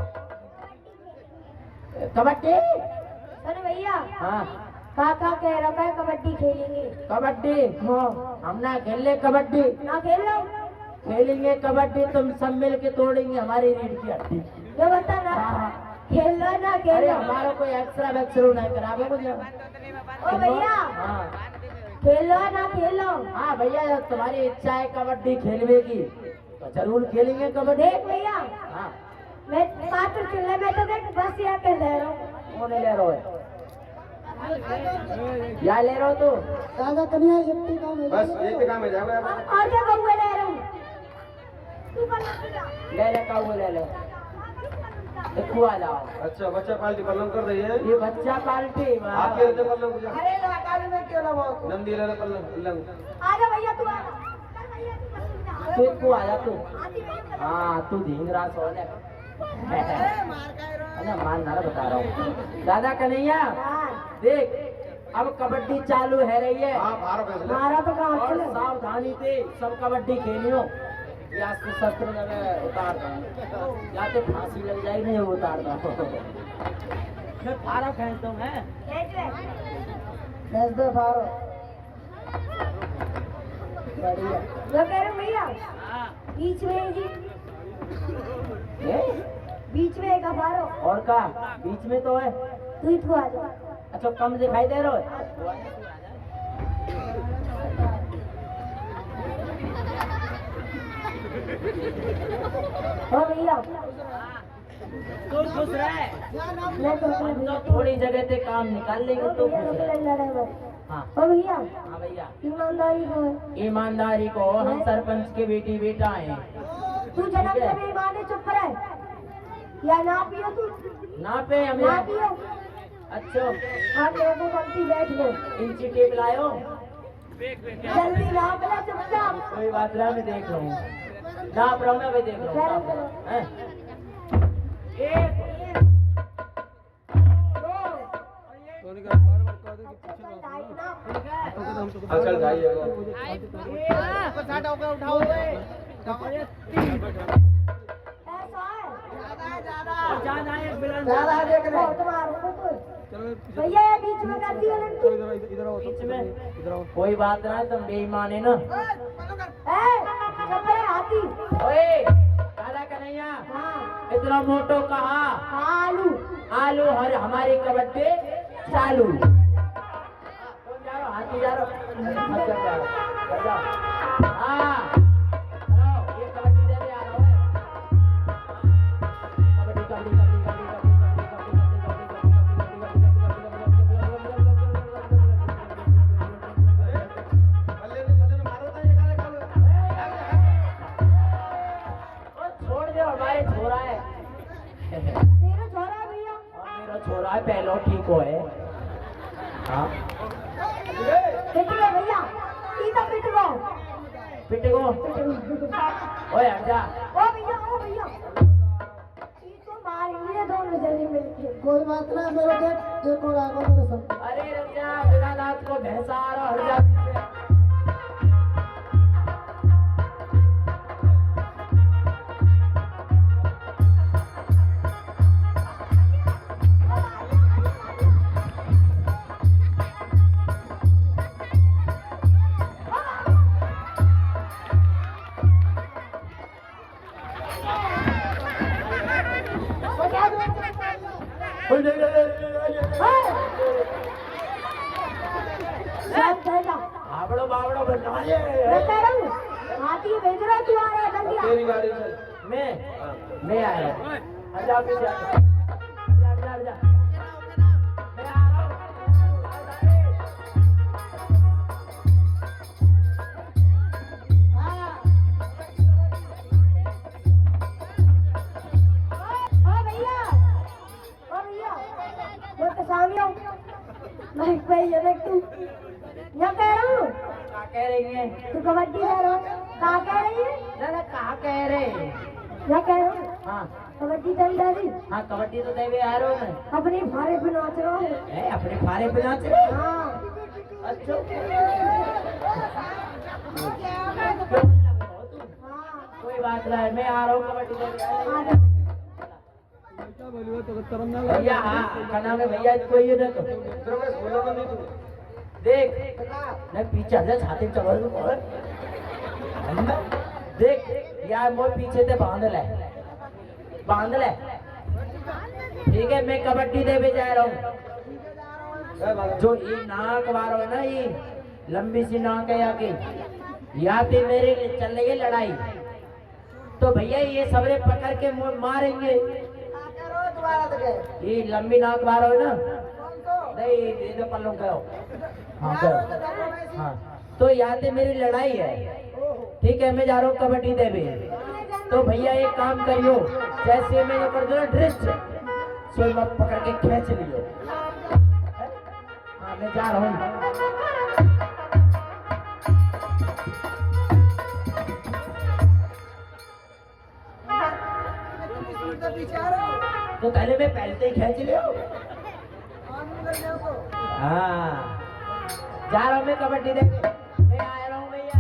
कबड्डी। अरे भैया हाँ काका कह रहा है कबड्डी खेलेंगे। कबड्डी। हाँ हम ना खेल ले कबड्डी, ना खेल लो खेलेंगे कबड्डी, तुम सब मिल के तोड़ेंगे हमारी रीढ़ की हड्डी। जो बता ना खेल लो ना खेल अरे लो। हमारा कोई एक्स्ट्रा वैक्सरू नहीं करावे मुझे। ओ भैया हाँ खेल लो ना खेल लो। हाँ भैया जब तुम्हारी इच्छा है कबड्डी खेलने की तो जरूर खेलेंगे कबड्डी। देख भैया हाँ मैं पात्र चिल्ले में तो देख बस यहाँ पे ले रहा हूँ। वो नहीं ले रहा है, या ले रहा हो तू। राजा कन्या इतनी काम है बस एक काम है जाओगे आप। और क्या बउए ले रहा हूँ तू कर ले ले काऊ ले ले, देखो आ जाओ। अच्छा बच्चा पार्टी पल्लम कर रही है। ये बच्चा पार्टी आपके रहते पल्लम पूजा अरे लड़का में क्यों ना वो नंदी ले पल्लम पल्लम। आजा भैया तू आ कर भैया तू कर तू को आ जा तू। हाँ तू धींगरा सोने अरे मान नारा बता रहा हूँ। दादा कन्हैया देख अब कबड्डी चालू है रही है। हाँ मारो फैसला। मारा तो कहाँ और चले सावधानी से सब कबड्डी खेलियो, या तो शस्त्र लगे उतार दो, या तो फांसी लग जाएगी नहीं वो उतार दो। मैं फारा खेलता हूँ मैं। भेज दे फारो। बढ़िया। मैं कह रहा हूँ भैया हाँ। बीच में जी ये? बीच में एक अफारो और का बीच में तो है। तू ही तू आ जा। अच्छा कम दिखाई दे रहा है। ओ भैया तू खुश रहे, मैं तो हम तो थोड़ी जगह से काम निकाल लेंगे तो खुश रहे। लड़े बस हाँ ओ भैया हाँ भैया, ईमानदारी को है। ईमानदारी को हम सरपंच के बेटी बेटा हैं। तू जन्म से भी ईमानी चुप रहे या ना पियो तू ना पे ना हमें। पियो। अच्छा हाँ मेरे को गलती बैठ लो इंची टेप लायो। जल्दी ना पड़ा चुपचाप। कोई बात नहीं मैं देख रहा हूँ, नाप रहा हूँ मैं भी देख रहा हूँ। हैं? एक चल जाइए। ऐसा है ज्यादा है बिलन ज्यादा देख ले। बहुत मारूंगा तू। भैया ये बीच में कर दिया लड़की। बीच में कोई बात ना, तुम बेईमान है ना। ए चुप रहे हाथी। ओए दादा कन्हैया हाँ इतना मोटो कहा आलू आलू हर हमारी कबड्डी चालू। तुम जा रहो हाथी जा रहो, अच्छा जा रहो, जाओ। हाँ चलो ये कबड्डी दे दे आ रहा है। कबड्डी कबड्डी कबड्डी छोड़ दो, हमारे छोरा है। तेरा छोरा है भैया। मेरा छोरा है पहलो ठीक हो है। हाँ पिट गए भैया ई तो पिट गो पिट गो। ओए हट जा। ओ भैया ओ भैया ये तो मारेंगे दोनों जने मिलके। कोई बात ना, मेरे देख एक और आगे मेरे सब। अरे रंजा बिना नाथ को भैंसा आ रहा हट जा पीछे। सब ठंडा बावड़ो बावड़ो बना ले। मैं कह रहा हूँ हाथी भेज रहा तू आ रहा है जल्दी आ। तेरी गाड़ी से मैं आया हट जा पीछे हट जा मैं आ रहा हूँ। ओ भैया वो तो सामने हो। मैं भाई ये देख तू क्या कह रहा हूँ क्या कह रही है? तू कबड्डी कह रहा कहा कह रही है ना कहा कह रहे? क्या कह रहा हूँ हाँ कबड्डी चल रही हाँ कबड्डी तो देवे आ रहा हूँ मैं। अपने फारे पे नाच रहा हूँ। अपने फारे पे नाच रहे? हाँ अच्छा हाँ कोई बात नहीं, मैं आ रहा हूँ कबड्डी देवे। आ जा। भैया हाँ क्या नाम है भैया कोई ये देखो देख मैं पीछे हट जा छाती में चढ़ देख यार मोर पीछे से बांध ले ठीक है। मैं कबड्डी देवे जा रहा हूँ। जो ये नाक वारो है ना ये लंबी सी नाक है यहाँ की यहाँ पे मेरे चल रही है लड़ाई तो भैया ये सबरे पकड़ के मारेंगे। ये लंबी नाक वारो है ना नहीं ये तो पल्लों करो हाँ करो हाँ तो यहाँ से मेरी लड़ाई है ठीक है। मैं जा रहा हूँ कबड्डी देवे तो भैया एक काम करियो जैसे मैं कर दो ना ड्रेस सो मत पकड़ के खींच लियो। हाँ मैं जा रहा हूँ। तो पहले मैं पहलते ही खींच लियो। हाँ जा रहा हूँ मैं कबड्डी देखे मैं आ रहा हूँ भैया।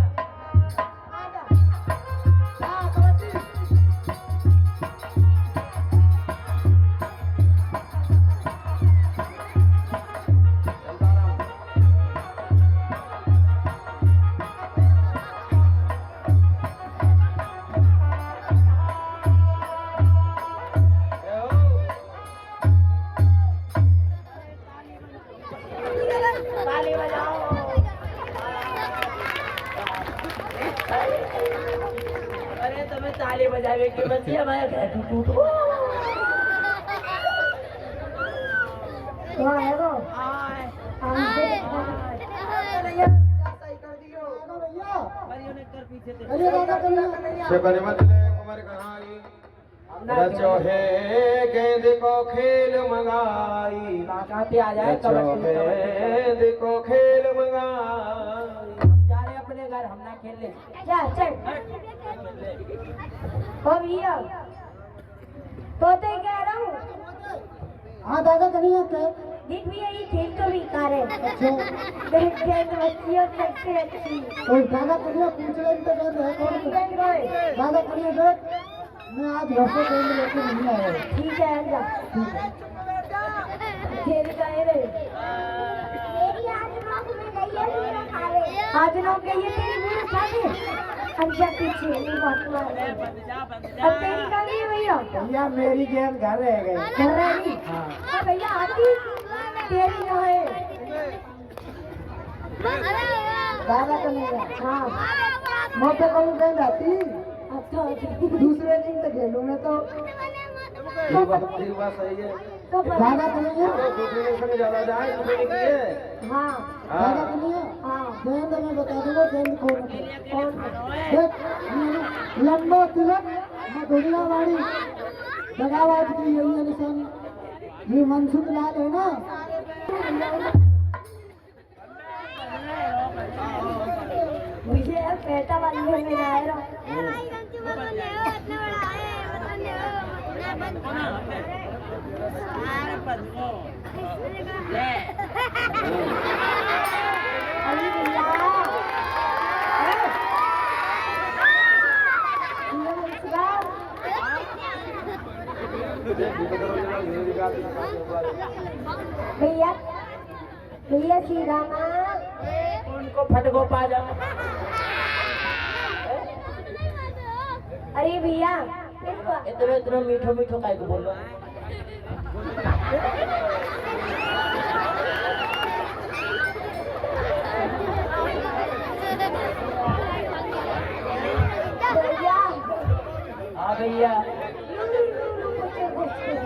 ताली बजाओ। अरे तुम्हें ताली बजावे की बच्ची हमारे घर टूट वहाँ है वो अरे दादा कन्हैया रचो है गेंद को खेल मंगाई कहाँ पे आ जाए रचो कबड्डी गेंद को खेल मंगाई। जा रहे अपने घर हम ना खेल ले। जा चल ओ भैया तो कह रहा हूँ हाँ दादा कन्हैया क्या देख भैया ये खेल तो बेकार है। देख खेल बच्चियों सबसे अच्छी कोई दादा कन्हैया पूछ रहे तो कहते हैं कौन दादा कन्हैया देख मैं आज घर से गेंद लेके नहीं आया। ठीक है आ जा खेल गए रे आज लोग गई है तेरी मुझे खाने अंजा पीछे नहीं बात मार अब तेरी कहाँ गई भैया भैया मेरी गेंद घर रह गई। घर रही हाँ भैया आती तेरी ना है दादा कन्हैया हाँ मैं तो कहूँ गेंद आती अच्छा दूसरे दिन तो खेलूँ मैं तो ये बात सही है। तो दादा कन्हैया दूसरे दिन से ज्यादा जाए दूसरे दिन की है। हाँ दादा कन्हैया हाँ गेंद मैं बता दूंगा गेंद कौन है। देख लंबा तिलक मधुरियावाड़ी दगाबाज की यही है निशानी। ये मनसुख लाल है ना मुझे अब पेटा वाली में आ रहा अरे भैया भैया भैया श्री रामा उनको फटको पा जा। अरे भैया इतना इतना मीठो मीठो काय को बोल रहा भैया हाँ भैया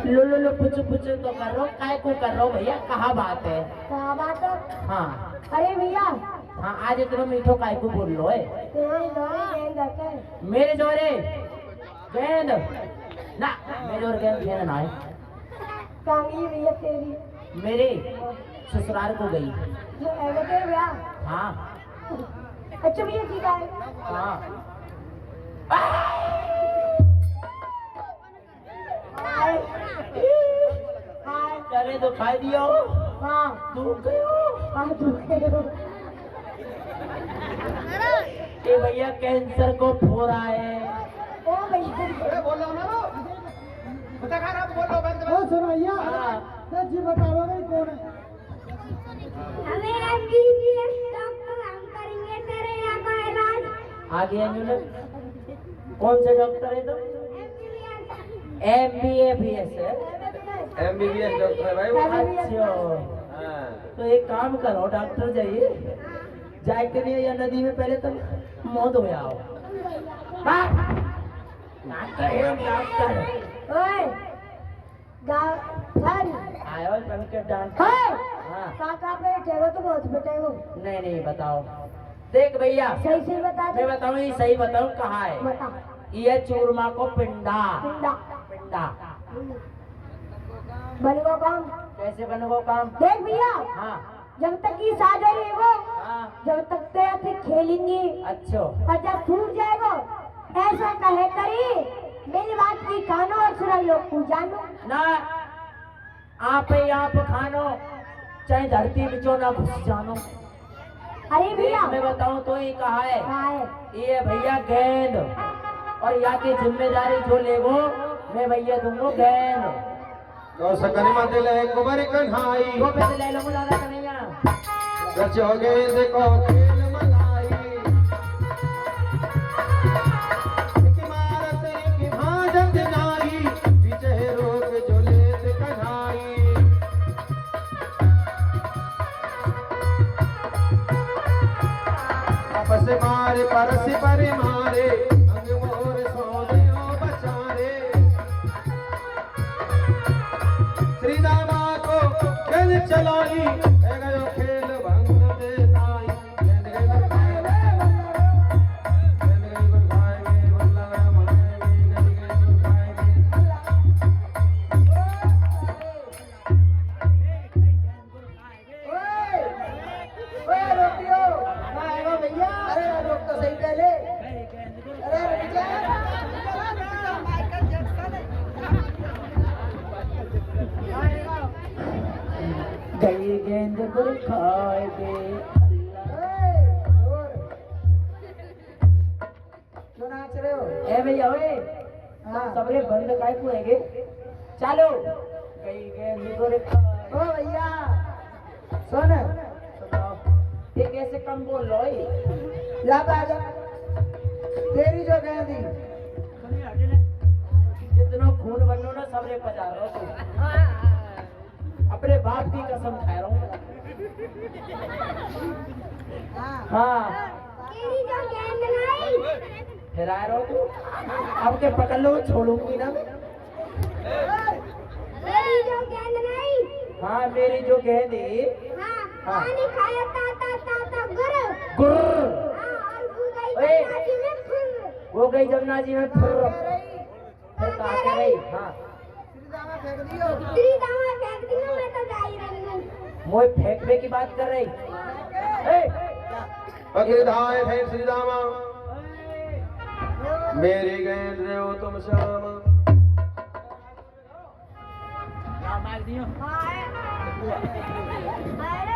लो पुछ तो कर रहा हूँ, काय को कर रहा हूँ भैया, कहाँ बात है? क्या बात है? हाँ अरे भैया हाँ, आज इतना मीठो काय को बोल लो है? तेरे जोरे गेंद रखे मेरे जोरे गेंद ना, मेरे जोरे गेंद खेलना ना है। कांगी भैया तेरी मेरे ससुराल को गई। जो एगो तेरे भैया हाँ अच्छा भैया ठीक है हाँ हाय हाय चले तो खाई दियो। हाँ तू गयो हाँ दुखे ये भैया कैंसर को फोड़ा है। ओ भैया ओ सुनो भैया हाँ। जी बताओ नहीं कौन है? हमें एमबीबीएस डॉक्टर हम करेंगे तेरे यहाँ का इलाज आ गया न्यूनम, कौन से डॉक्टर है तुम? MBBS है। MBBS डॉक्टर है भाई वो। अच्छा हाँ। तो एक काम करो, डॉक्टर जाइए जाए के लिए या नदी में पहले तुम मुंह धो आओ। डॉक्टर ओए गाँव चल आयो तुम के डांट। हाय हाँ काका बैठेगो तो बहुत बैठेगो नहीं बताओ। देख भैया सही सही बता दे मैं बताऊँ, ये सही बताऊँ कहाँ है? बता ये चूरमा को पिंडा पिंडा पिंडा बनेगो काम कैसे बनेगो काम? देख भैया हाँ जब तक की साझा रहेगो हाँ जब तक तो यहाँ पे खेलेंगे अच्छा और जब छूट जाएगो ऐसा कहे करी मेरी बात की कानो और सुन लोग को जानो ना आप खानो चाहे धरती बिचो ना घुस जानो। अरे भैया मैं बताऊं तो ये कहा है हाय ये भैया गेंद, और यहाँ की जिम्मेदारी जो लेगो मैं भैया दूंगो गेंद। तो सकनी माते ले कुबर कन्हाई वो पैसे ले लो ज्यादा कन्हैया। रचोगे देखो खेल मलाई एक मारत एक भाजत नारी पीछे रोक जो लेत कन्हाई आपस मारे परस पर मारे अंग मोर सोनियो बचारे श्री रामा को गन चलाई है गयो खेल भंग देताई गेंद गेंद भाई गेंद गेंद भाई बल्ला मनाए गेंद गेंद भाई ओए रोटियो ना आएगा भैया अरे रोक तो सही पहले अरे रुक जा गई गेंद को खाएगे क्यों नाच रहे हो? ए भैया ओए हाँ। सबरे बंद काय को हैगे चलो गई गेंद को खाए। ओ भैया सुन ये कैसे कम बोल लो याद आ जा तेरी जो गेंदी जितना खून बनो ना सबरे पजा रहा तू अपने बाप की कसम खा रहा हूँ। हाँ तेरी जो गेंद नहीं फिर आ रहा तू अब के पकड़ लो छोड़ूंगी ना। तेरी जो गेंद नहीं हाँ मेरी जो गेंद हाँ पानी खाया ता गुरु गुर्र हाँ और वो गई ओए। जमुना जी में फुर वो गई जमुना जी में फिर कहा के रही। हाँ तेरी दामा फेंक दी ना मैं तो जा ही रही हूँ मोए फेंकने की बात कर रही। ए, पगधाय है श्री रामा मेरी गेंद दे तुम श्याम हाँ है। अरे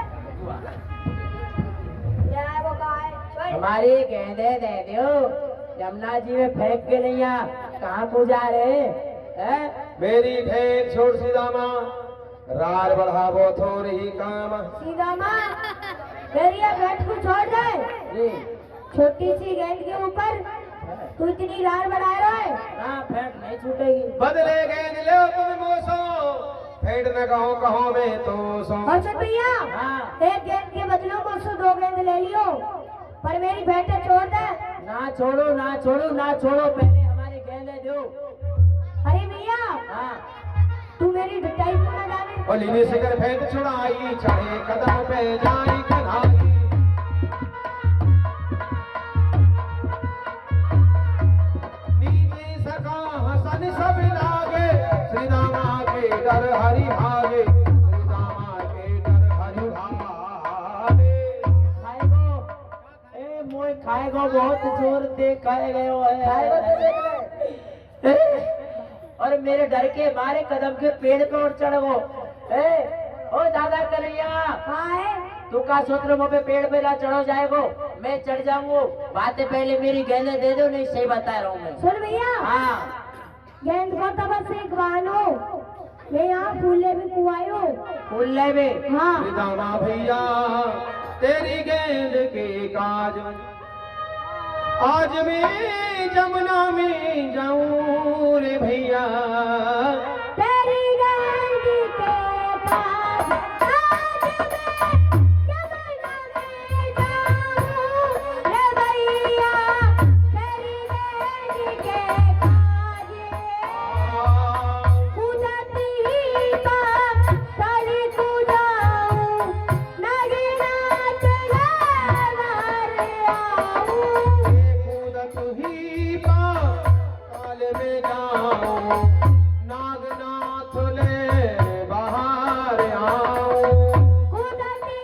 क्या है वो कहाँ है? छोड़। हमारी गेंदे दे दो, यमुना जी में फेंक के नहीं आ, कहाँ पूजा रहे हैं? मेरी ढेर छोड़ सीधामा, रार बढ़ावो थोड़ी काम। सीधा माँ फिर ये बैट को छोड़ दे। जी छोटी सी गेंद के ऊपर तू इतनी रार बढ़ा रहा है। हाँ, फेंक नहीं छूटेगी। बदले गेंद लो तुम मोसो, फेंट न कहो कहो में तो सो। हर्षद भैया हाँ। एक गेंद के बदले मुझसे 2 गेंद ले लियो, पर मेरी बैट छोड़ दे। ना छोड़ो ना छोड़ो ना छोड़ो, पहले हमारी गेंदे दो। अरे भैया हाँ तू मेरी ढिठाई को न जाने। और लीने से कर फेंट छुड़ाई, चढ़े कदम पे जाई कधाई। नीचे सका हसन सब लागे, श्री रामा के डर हरि भागे, श्री रामा के डर हरि भागे। खाएगो, ए मोए खाएगो, बहुत जोर दे खाए गए हो है। और मेरे डर के मारे कदम के पेड़ पे और चढ़ गो। ओ दादा कन्हैया, कहाँ है? तू का सोच रहे पे पेड़ पे ना चढ़ो जाएगो, मैं चढ़ जाऊंगो। बातें पहले मेरी गेंदे दे दो, नहीं सही बता रहा हूँ मैं। सुन भैया हाँ गेंद को तो बस एक बहानो, मैं यहाँ फूले भी कुआयो। फूल में हाँ श्री रामा भैया तेरी गेंद के काज, आज मैं जमुना में जाऊं रे भैया। तेरी गेंद के पास आज मैं यमुना में जाऊं रे भैया। तेरी गेंद के पास कूदती पार तली कूदाऊं, नगीना चला मार आऊं। कूदत ही पाल में जाऊं, नागनाथ ले बाहर आऊं। कूदती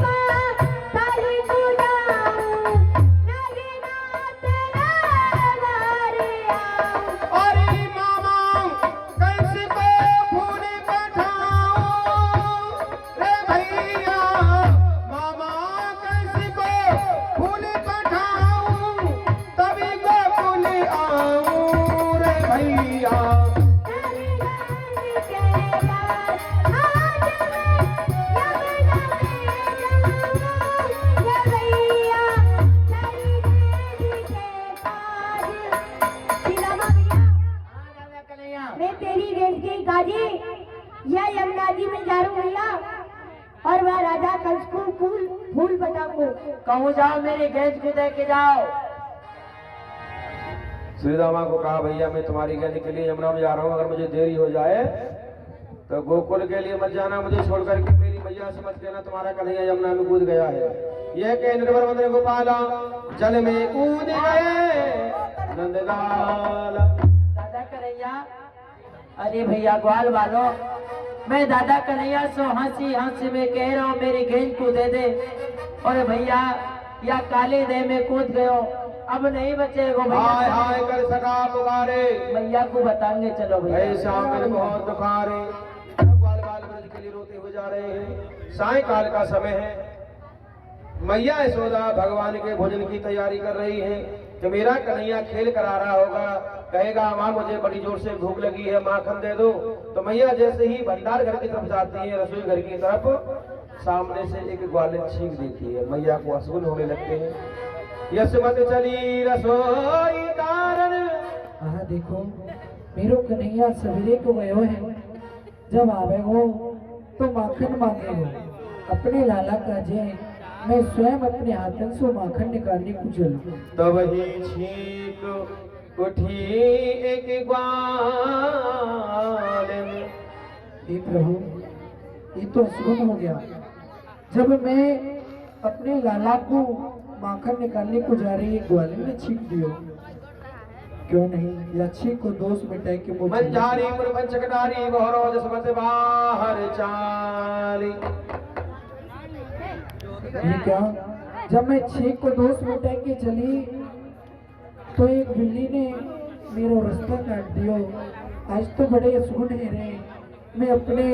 पार तली कूदाऊं, नगीना चला मार आऊं। अरे मामा कैसे को फूल पठाऊं रे भैया, मामा कैसे को फूल पठाऊं, तभी को फूल आऊं रे भैया। तेरी गेंद के पास आज मैं यमुना में जाऊं रे भैया। तेरी गेंद के पास सीधा माँ भैया मैं तेरी गेंद के काजी या यमुना जी में जा रहा हूँ भैया, और वह राजा कंस को फूल फूल बताऊंगा। कहूँ जाओ, मेरी गेंद को दे के जाओ। श्री रामा को कहा भैया मैं तुम्हारी गेंद के लिए यमुना में जा रहा हूँ, अगर मुझे देरी हो जाए तो गोकुल के लिए मत जाना, मुझे छोड़ करके मेरी मैया से मत कहना तुम्हारा कन्हैया यमुना में कूद गया है। यह कह निर्भर मंदिर गोपाला जल में कूद गए नंदलाल। दादा कन्हैया, अरे भैया ग्वाल वालों, मैं दादा कन्हैया सो हंसी हंसी में कह रहा हूँ मेरी गेंद को दे दे, और भैया या काले दे में कूद गयो, अब नहीं बचेगो हाय भैया। हाय कर सका पुकारे, मैया को बताएंगे, चलो भैया। ऐसा मेरे बहुत दुखारे। ग्वाल बाल ब्रज के लिए रोते हुए जा रहे हैं। सायंकाल का समय है, मैया यशोदा भगवान के भोजन की तैयारी कर रही है कि मेरा कन्हैया खेल करा रहा होगा, कहेगा माँ मुझे बड़ी जोर से भूख लगी है, माखन दे दो। तो मैया जैसे ही भंडार घर की तरफ जाती है, रसोई घर की तरफ, सामने से एक ग्वालिन छींक देती है, मैया को अशुभ होने लगते हैं। यशमत चली रसोई कारण, हाँ देखो मेरो कन्हैया सवेरे को गयो है, जब आवेगो तो माखन मांगेगो। अपने लाला का जय मैं स्वयं अपने हाथों से माखन निकालने को चलूं। तब ही छींक उठी एक ग्वालिन। हे प्रभु, ये तो अशुभ हो गया। जब मैं अपने लाला को माखन निकालने को जा रही है, ग्वालिन ने छींक दियो। क्यों नहीं, या छींक को दोष मिटाए के मुझे मंझारी पुरपंच कटारी बहरो जसमत बाहर चाली। ये क्या, जब मैं छींक को दोष मिटाए के चली तो एक बिल्ली ने मेरा रास्ता काट दियो। आज तो बड़े अशुभ है रे, मैं अपने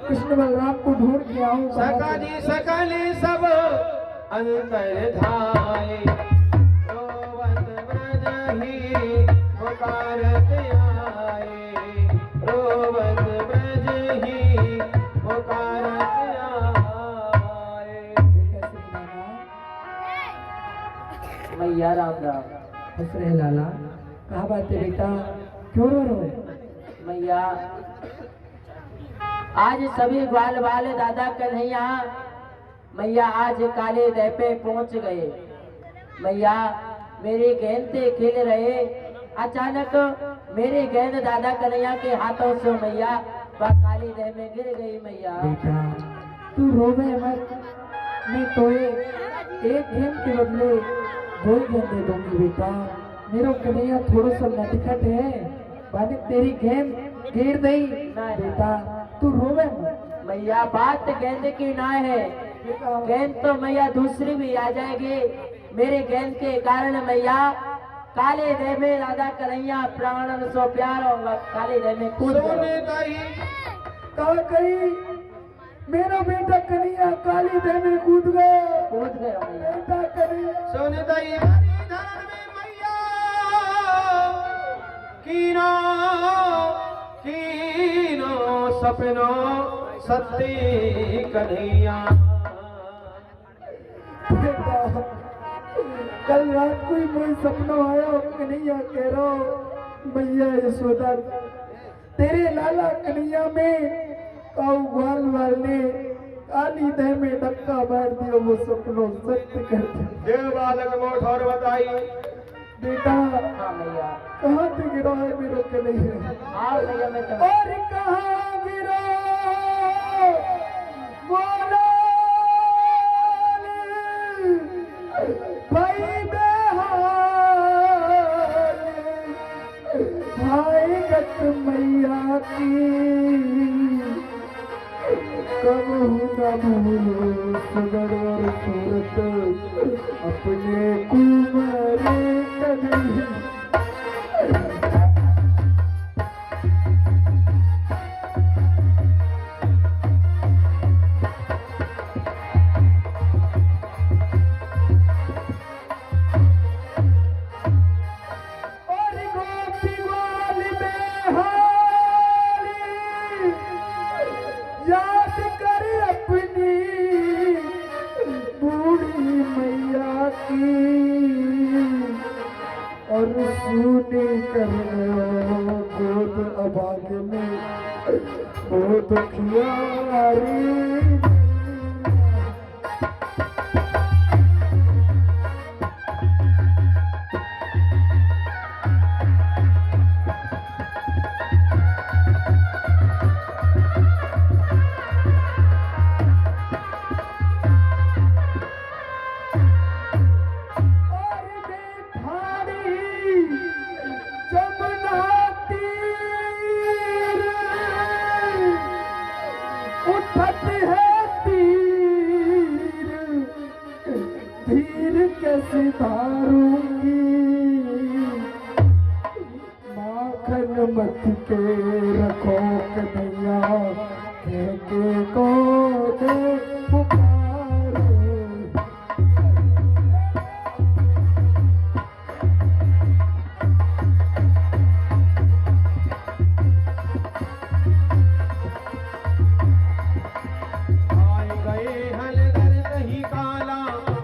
कृष्ण बलराम को ढूंढ के आऊँ। सका जी सकली सब अंतर धाये, रोवत ब्रज ही पुकारत आए, रोवत ब्रज ही पुकारत आए। मैया राम राम। खुश रहे लाला। कहा बात है बेटा, क्यों रो रहे हो? मैया आज सभी ग्वाल वाले दादा कन्हैया मैया आज काले दह पे पहुंच गए। मैया मेरे गेंदे खेल रहे, अचानक मेरे गेंद दादा कन्हैया के हाथों से मैया वह काली दह में गिर गई। मैया बेटा तू रोवे मत, मैं तो एक गेंद के बदले 2 गेंद दे दूंगी बेटा। मेरा कन्हैया थोड़ा सा नटखट है, मैंने तेरी गेंद गिर गई बेटा, तू रोवे मत। मैया बात गेंद की ना है, गेंद तो मैया दूसरी भी आ जाएगी। मेरे गेंद के कारण मैया काले दह में दादा कन्हैया प्राणन सो प्यार होगा काले दह में कूद सोने गए। दाई कहा कही मेरा बेटा कन्हैया काली दह में कूद गया। कूद गए मैया। बेटा कन्हैया सोने दाई हरी धरण में मैया कीनो कीनो सपनो सत्य कन्हैया। बेटा कल रात को ही मेरे सपनों आया, कन्हैया कह रहा हूँ मैया यशोदा तेरे लाला कन्हैया में काऊ ग्वाल वाल ने काली दह में धक्का मार दिया, वो सपनों सत्य कर दिया। देव बालक मोठ और बताई बेटा हाँ मैया। कहाँ पे गिरा है मेरा कन्हैया? हाँ मैया मैं तो और कहाँ गिरा बोलो भाई भाई गत मैया की कब न भूलो सगर और सूरत अपने कुमारे कभी। याद कर अपनी बूढ़ी मैया की और सुनी कर गोद अभागे में बहुत खियारी। उठत है तीर धीर कैसे धारूंगी, माखन मत के रखो कन्हैया कह के को दे पुकारो।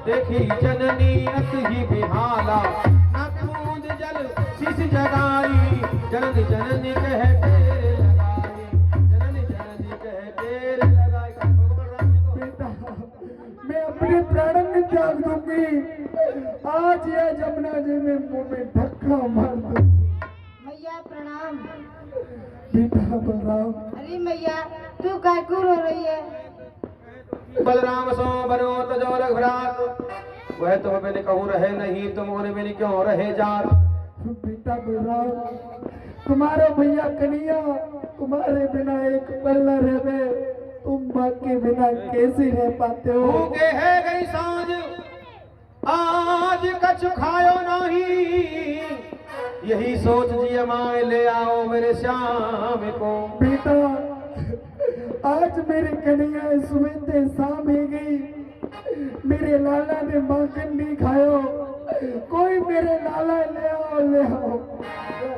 देखी जननी अत ही बिहाला, नकूंद जल शीश जगाई, जननी जननी कह तेरे लगाई, जननी जननी कह तेरे लगाई। बेटा मैं अपने प्राणन में त्याग दूंगी, आज या जमुना जी में मुंह में धक्का मार दूं। मैया प्रणाम। बेटा बलराम अरे मैया तू काय क्यों रो रही है? बलराम सो बनो तजो रघुरात, वह तुम मैंने कहूँ रहे नहीं, तुम उन्हें मैंने क्यों रहे जात। बेटा बलराम तुम्हारा भैया कन्हैया तुम्हारे बिना एक पल न रहे, तुम माँ के बिना कैसे रह पाते हो? भूखे है गई सांझ आज कछु खायो नहीं, यही सोच जिया माए ले आओ मेरे श्याम को। बेटा आज मेरे कन्हैया सुबह से शाम ही गई, मेरे लाला ने माखन नहीं खायो, कोई मेरे लाला ले आओ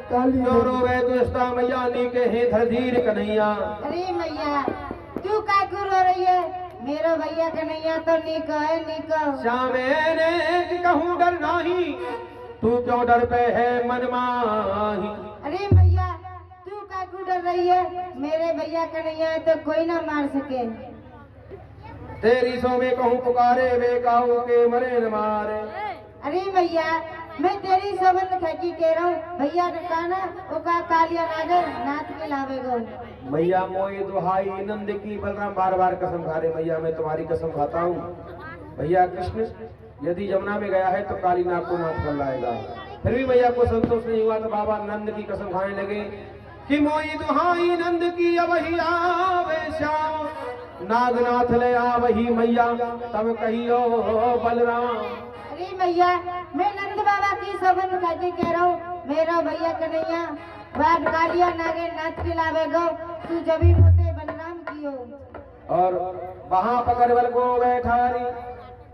काली जो रोवे दुष्टा मैया नी के हे धीर कन्हैया। अरे मैया क्यों का क्यों रो रही है? मेरा भैया कन्हैया तो निक है निक। श्यामे ने कहूँ डर नाही, तू क्यों डर पे है मन माही। अरे मैया तू का क्यों डर रही है? मेरे भैया कन्हैया है तो कोई ना मार सके। तेरी सो में कहूँ पुकारे वे काऊ के मरे न मारे। अरे भैया मैं तेरी सबंध खकी कह रहा हूँ, भैया ने कहा ना वो का कालिया नागर नाथ के लावेगो। मैया मोई दुहाई नंद की, बलराम बार बार कसम खा रहे मैया मैं तुम्हारी कसम खाता हूँ। भैया कृष्ण यदि यमुना में गया है तो काली नाग को नाथ कर लाएगा। फिर भी मैया को संतोष नहीं हुआ तो बाबा नंद की कसम खाने लगे कि मोई दुहाई नंद की अब ही आवे श्याम, नागनाथ ले आवही मैया तब कहियो बलराम। अरे मैया मैं नंद बाबा की सबंध खकी कह रहा हूँ, मेरा भैया कन्हैया बाद कालिया नागर नाथ के लावेगो, तू जभी मोते बलराम कियो। और वहां पकड़ बल को बैठारी।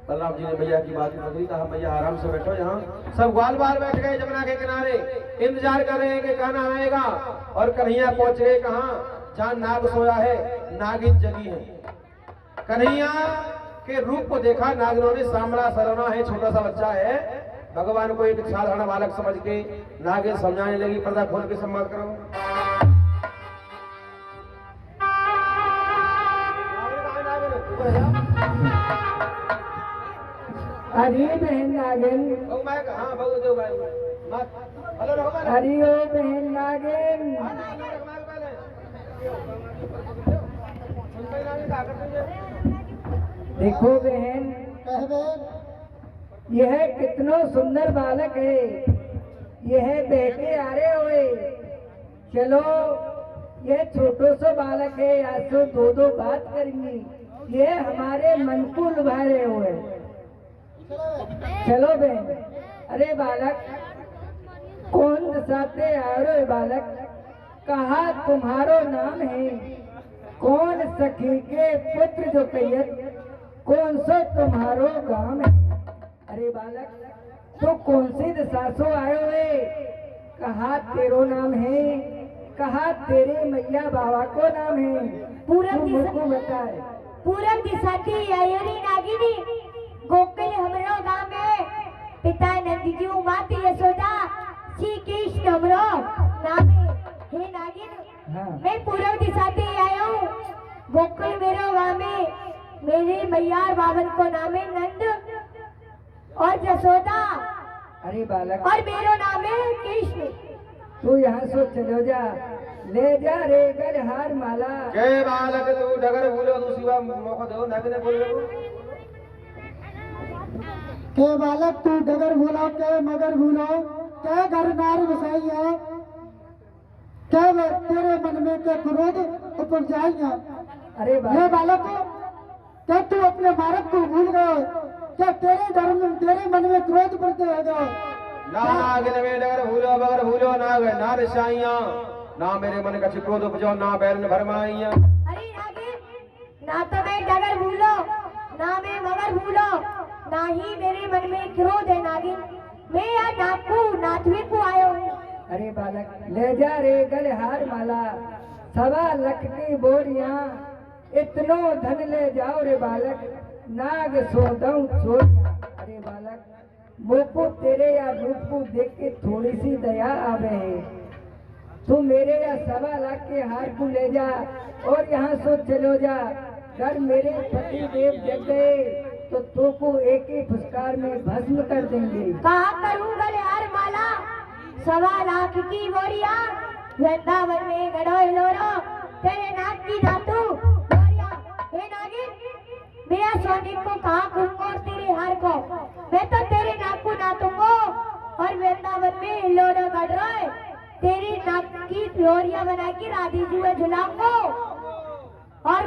बलराम जी ने भैया की बात पकड़ी, कहा भैया आराम से बैठो। यहाँ सब ग्वाल बाल बैठ गए जमुना के किनारे, इंतजार कर रहे हैं कि कहना आएगा। और कन्हैया पहुंच गए कहाँ? जहाँ नाग सोया है, नागिन जगी है। कन्हैया के रूप को देखा नागिनों ने, सांबला सरोना है, छोटा सा बच्चा है। भगवान को एक साधारण बालक समझ के नागिन समझाने लगी, पर्दा खोल के सम्मान करो। हरी बहन नागिन, हरी ओ बहन नागिन। देखो बहन, यह कितना सुंदर बालक है, यह बेटे आ रहे हुए। चलो यह छोटो सो बालक है, आज तो दो बात करेंगी, ये हमारे मन को लुभा रहे हुए। चलो बहन। अरे बालक कौन दसाते आ रहे बालक, कहा तुम्हारो नाम है? कौन सखी के पुत्र जो कैयत, कौन सा तुम्हारो गांव है? अरे बालक तो कौन सी दिशा सो आए हुए? कहा तेरो नाम है? कहा तेरे मैया बाबा को नाम है? पूरब तू मुझको बताए। पूरब दिशा की आयोरी नागिनी गोकुल हमरो गांव में, पिता नंद जी माती यशोदा श्री कृष्ण हमरो नाम है। हे नागिन हाँ। मैं पूरब दिशा से आया हूँ, गोकुल मेरो गांव में, मेरे मैया और बावन को नाम है नंद और यशोदा, अरे बालक और मेरो नाम है कृष्ण। तू यहाँ से चलो जा, ले जा रे गलहार माला। के बालक तू डगर भूलो, दूसरी बार मौका दो। नागिन बोल रहे के बालक तू डगर भूलो, के मगर भूलो, के घर नार बसाइया, क्या तेरे मन में के क्रोध उपज जाएगा? अरे बालक क्या तू अपने भारत को भूल गए? क्या तेरे धर्म तेरे मन में क्रोध बढ़ते हो गए? ना नागिन में डगर भूलो बगर भूलो, नाग नार साइया, ना मेरे मन का क्रोध उपजो, ना बैरन भरमाइया। अरे नागिन ना तो मैं डगर भूलो, ना मैं मगर भूलो, ना ही मेरे मन में क्रोध है नागिन। मैं यहाँ नागपू नाथवी को आया हूँ। अरे बालक ले जा रे गलहार माला, 1.25 लाख की बोरियां, इतनो धन ले जाओ रे बालक, नाग सोदऊ छोड़िया। अरे बालक मोको तेरे या रूप को देख के थोड़ी सी दया आवे है, तू मेरे या 1.25 लाख के हार को ले जा और यहाँ से चलो जा। अगर मेरे पति देव जग गए तो तू को एक ही फुसकार में भस्म कर देंगे। कहा करूँगा यार माला, 1.25 लाख की बोरिया, वृंदावन में गड़ो हिलोरो, तेरे नाक की धातु बोरिया। हे नागिन मैं सोने को कहाँ करूँगा और तेरे हार को? मैं तो तेरे नाक को नाचूंगा और वृंदावन में हिलोरो गड़ रहा है, तेरी नाक की लोरिया बना के राधी जी में झुलाऊंगा। और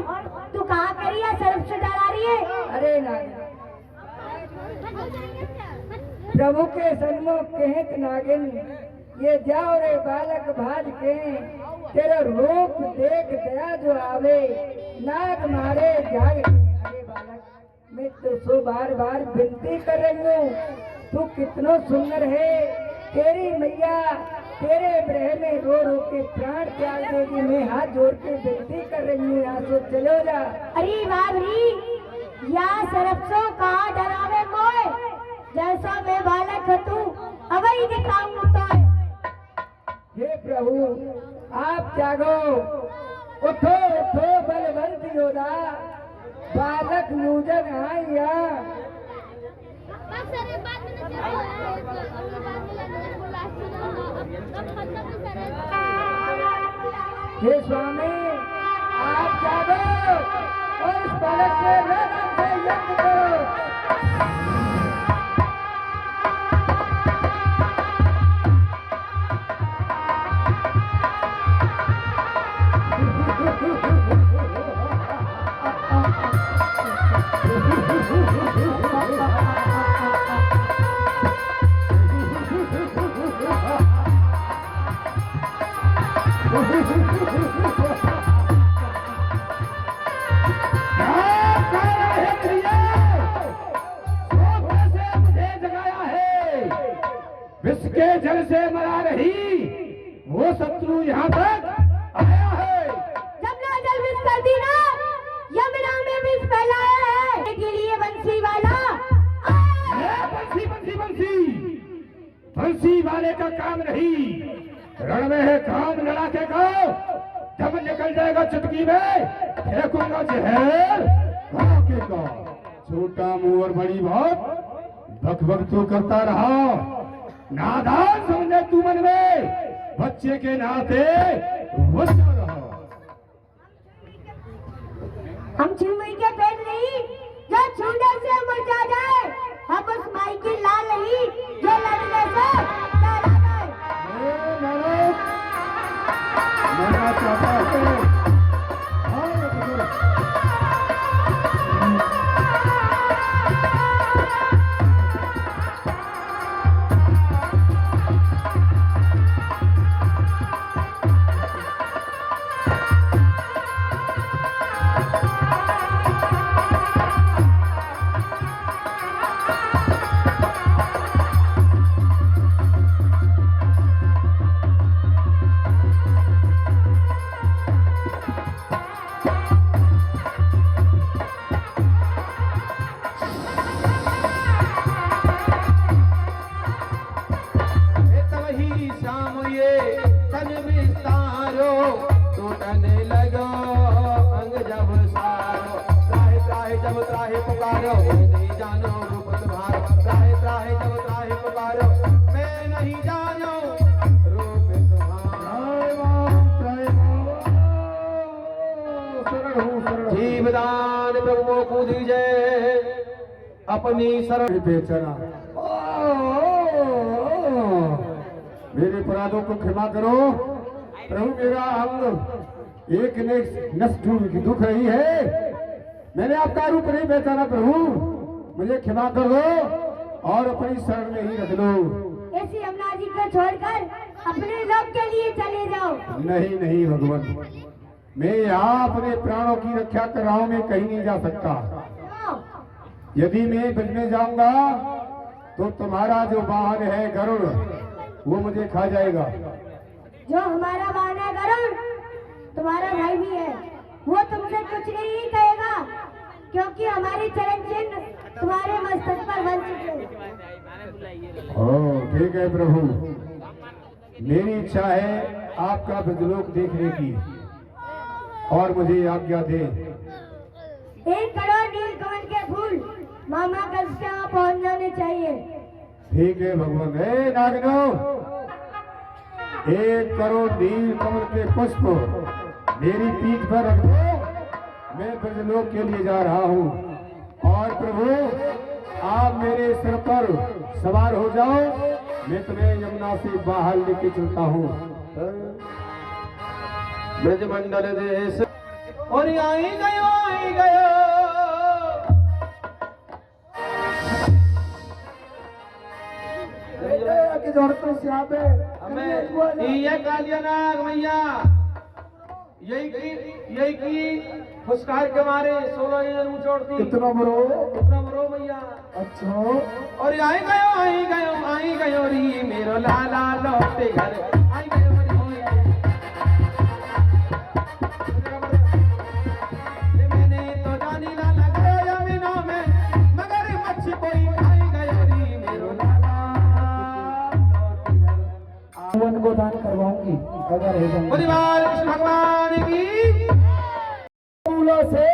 तू कहाँ करी है? सरफ से डरा रही है। अरे नागिन प्रभु के सन्मुख कहत नागिन, ये जाओ रे बालक भाज के, तेरा रूप देख दया जो आवे, नाक मारे जाग अरे बालक, मैं तुझसे बार बार विनती कर रही हूँ, तू कितना सुंदर है। तेरी मैया तेरे ब्रह में रो रो के प्राण त्याग देगी। मैं हाथ जोड़ के विनती कर रही हूँ, यहाँ से चलो जा। अरे बाबरी, या सरफसो कहा डरावे मोए, जैसा मैं बालक हूँ अवई दिखाऊं तो। हे प्रभु आप जागो, उठो उठो बलवंत योदा, बालक नूजन आया। हे स्वामी आप जागो और इस बालक से लगन से यज्ञ करो। विष के जल से मरा रही वो शत्रु यहाँ तक आया है। जमुना जल विष कर दी ना, यमुना में विष फैलाया है। के लिए बंसी वाला बंसी बंसी बंसी बंसी वाले का काम नहीं, रण में है काम लड़ाके का। जब निकल जाएगा चुटकी में फेंकूंगा जहर धड़ाके का। छोटा मुंह और बड़ी बात बक बक तो करता रहा, नादान समझे तू मन में, बच्चे के नाते गुस्सा रहा। हम छुमई के पेट नहीं जो छूने से मुरझा जाए, हम उस माई की लाल नहीं जो लड़ने से डरा जाए। मरना चाहता है जीवदान प्रभुओं को दीजिए अपनी शरण। बेचना मेरे अपराधों को क्षमा करो प्रभु। मेरा अंग एक नस दुख रही है, मैंने आपका रूप नहीं बेचाना प्रभु, मुझे क्षमा कर दो और अपनी शरण में ही रख लो। ऐसी यमुना जी को छोड़कर अपने लोक के लिए चले जाओ। नहीं नहीं भगवान, मैं यहाँ अपने प्राणों की रक्षा कर रहा हूँ, मैं कहीं नहीं जा सकता। यदि मैं ब्रज में जाऊंगा तो तुम्हारा जो वाहन है गरुड़ वो मुझे खा जाएगा। जो हमारा वाहन है गरुड़ तुम्हारा भाई भी है, वो तुमसे कुछ नहीं कहेगा, क्योंकि हमारे चरण चिन्ह तुम्हारे मस्तक पर बन चुके हैं। ओ ठीक है प्रभु, मेरी इच्छा है आपका ब्रजलोक देखने की और मुझे आज्ञा दे। 1 करोड़ नीलकमल के फूल मामा कल से यहाँ पहुँच जाने चाहिए। ठीक है भगवान। हे नागनो, 1 करोड़ नीलकमल के पुष्प मेरी पीठ पर रख दो, मैं ब्रजलोक के लिए जा रहा हूँ। और प्रभु आप मेरे सिर पर सवार हो जाओ, मैं तुम्हें यमुना से बाहर लेके चलता हूँ। ब्रजमंडल देश और आई गयो आई गयो। की जरूरत से यहाँ पे हमें ये कालिया नाग मैया यही की फुसकार के मारे 16 इंजन ऊंचोड़ती कितना बरो उतना मरो मैया। अच्छा और आई गयो री मेरो लाला लौटे घर आई गयो री ये मैंने तो जानी लाला गयो जमीनों में मगर मच्छी कोई खाई गयो री मेरो लाला लौटे घर। वन को दान करवाऊंगी अगर है परिवार कृष्ण भगवान की फूलों से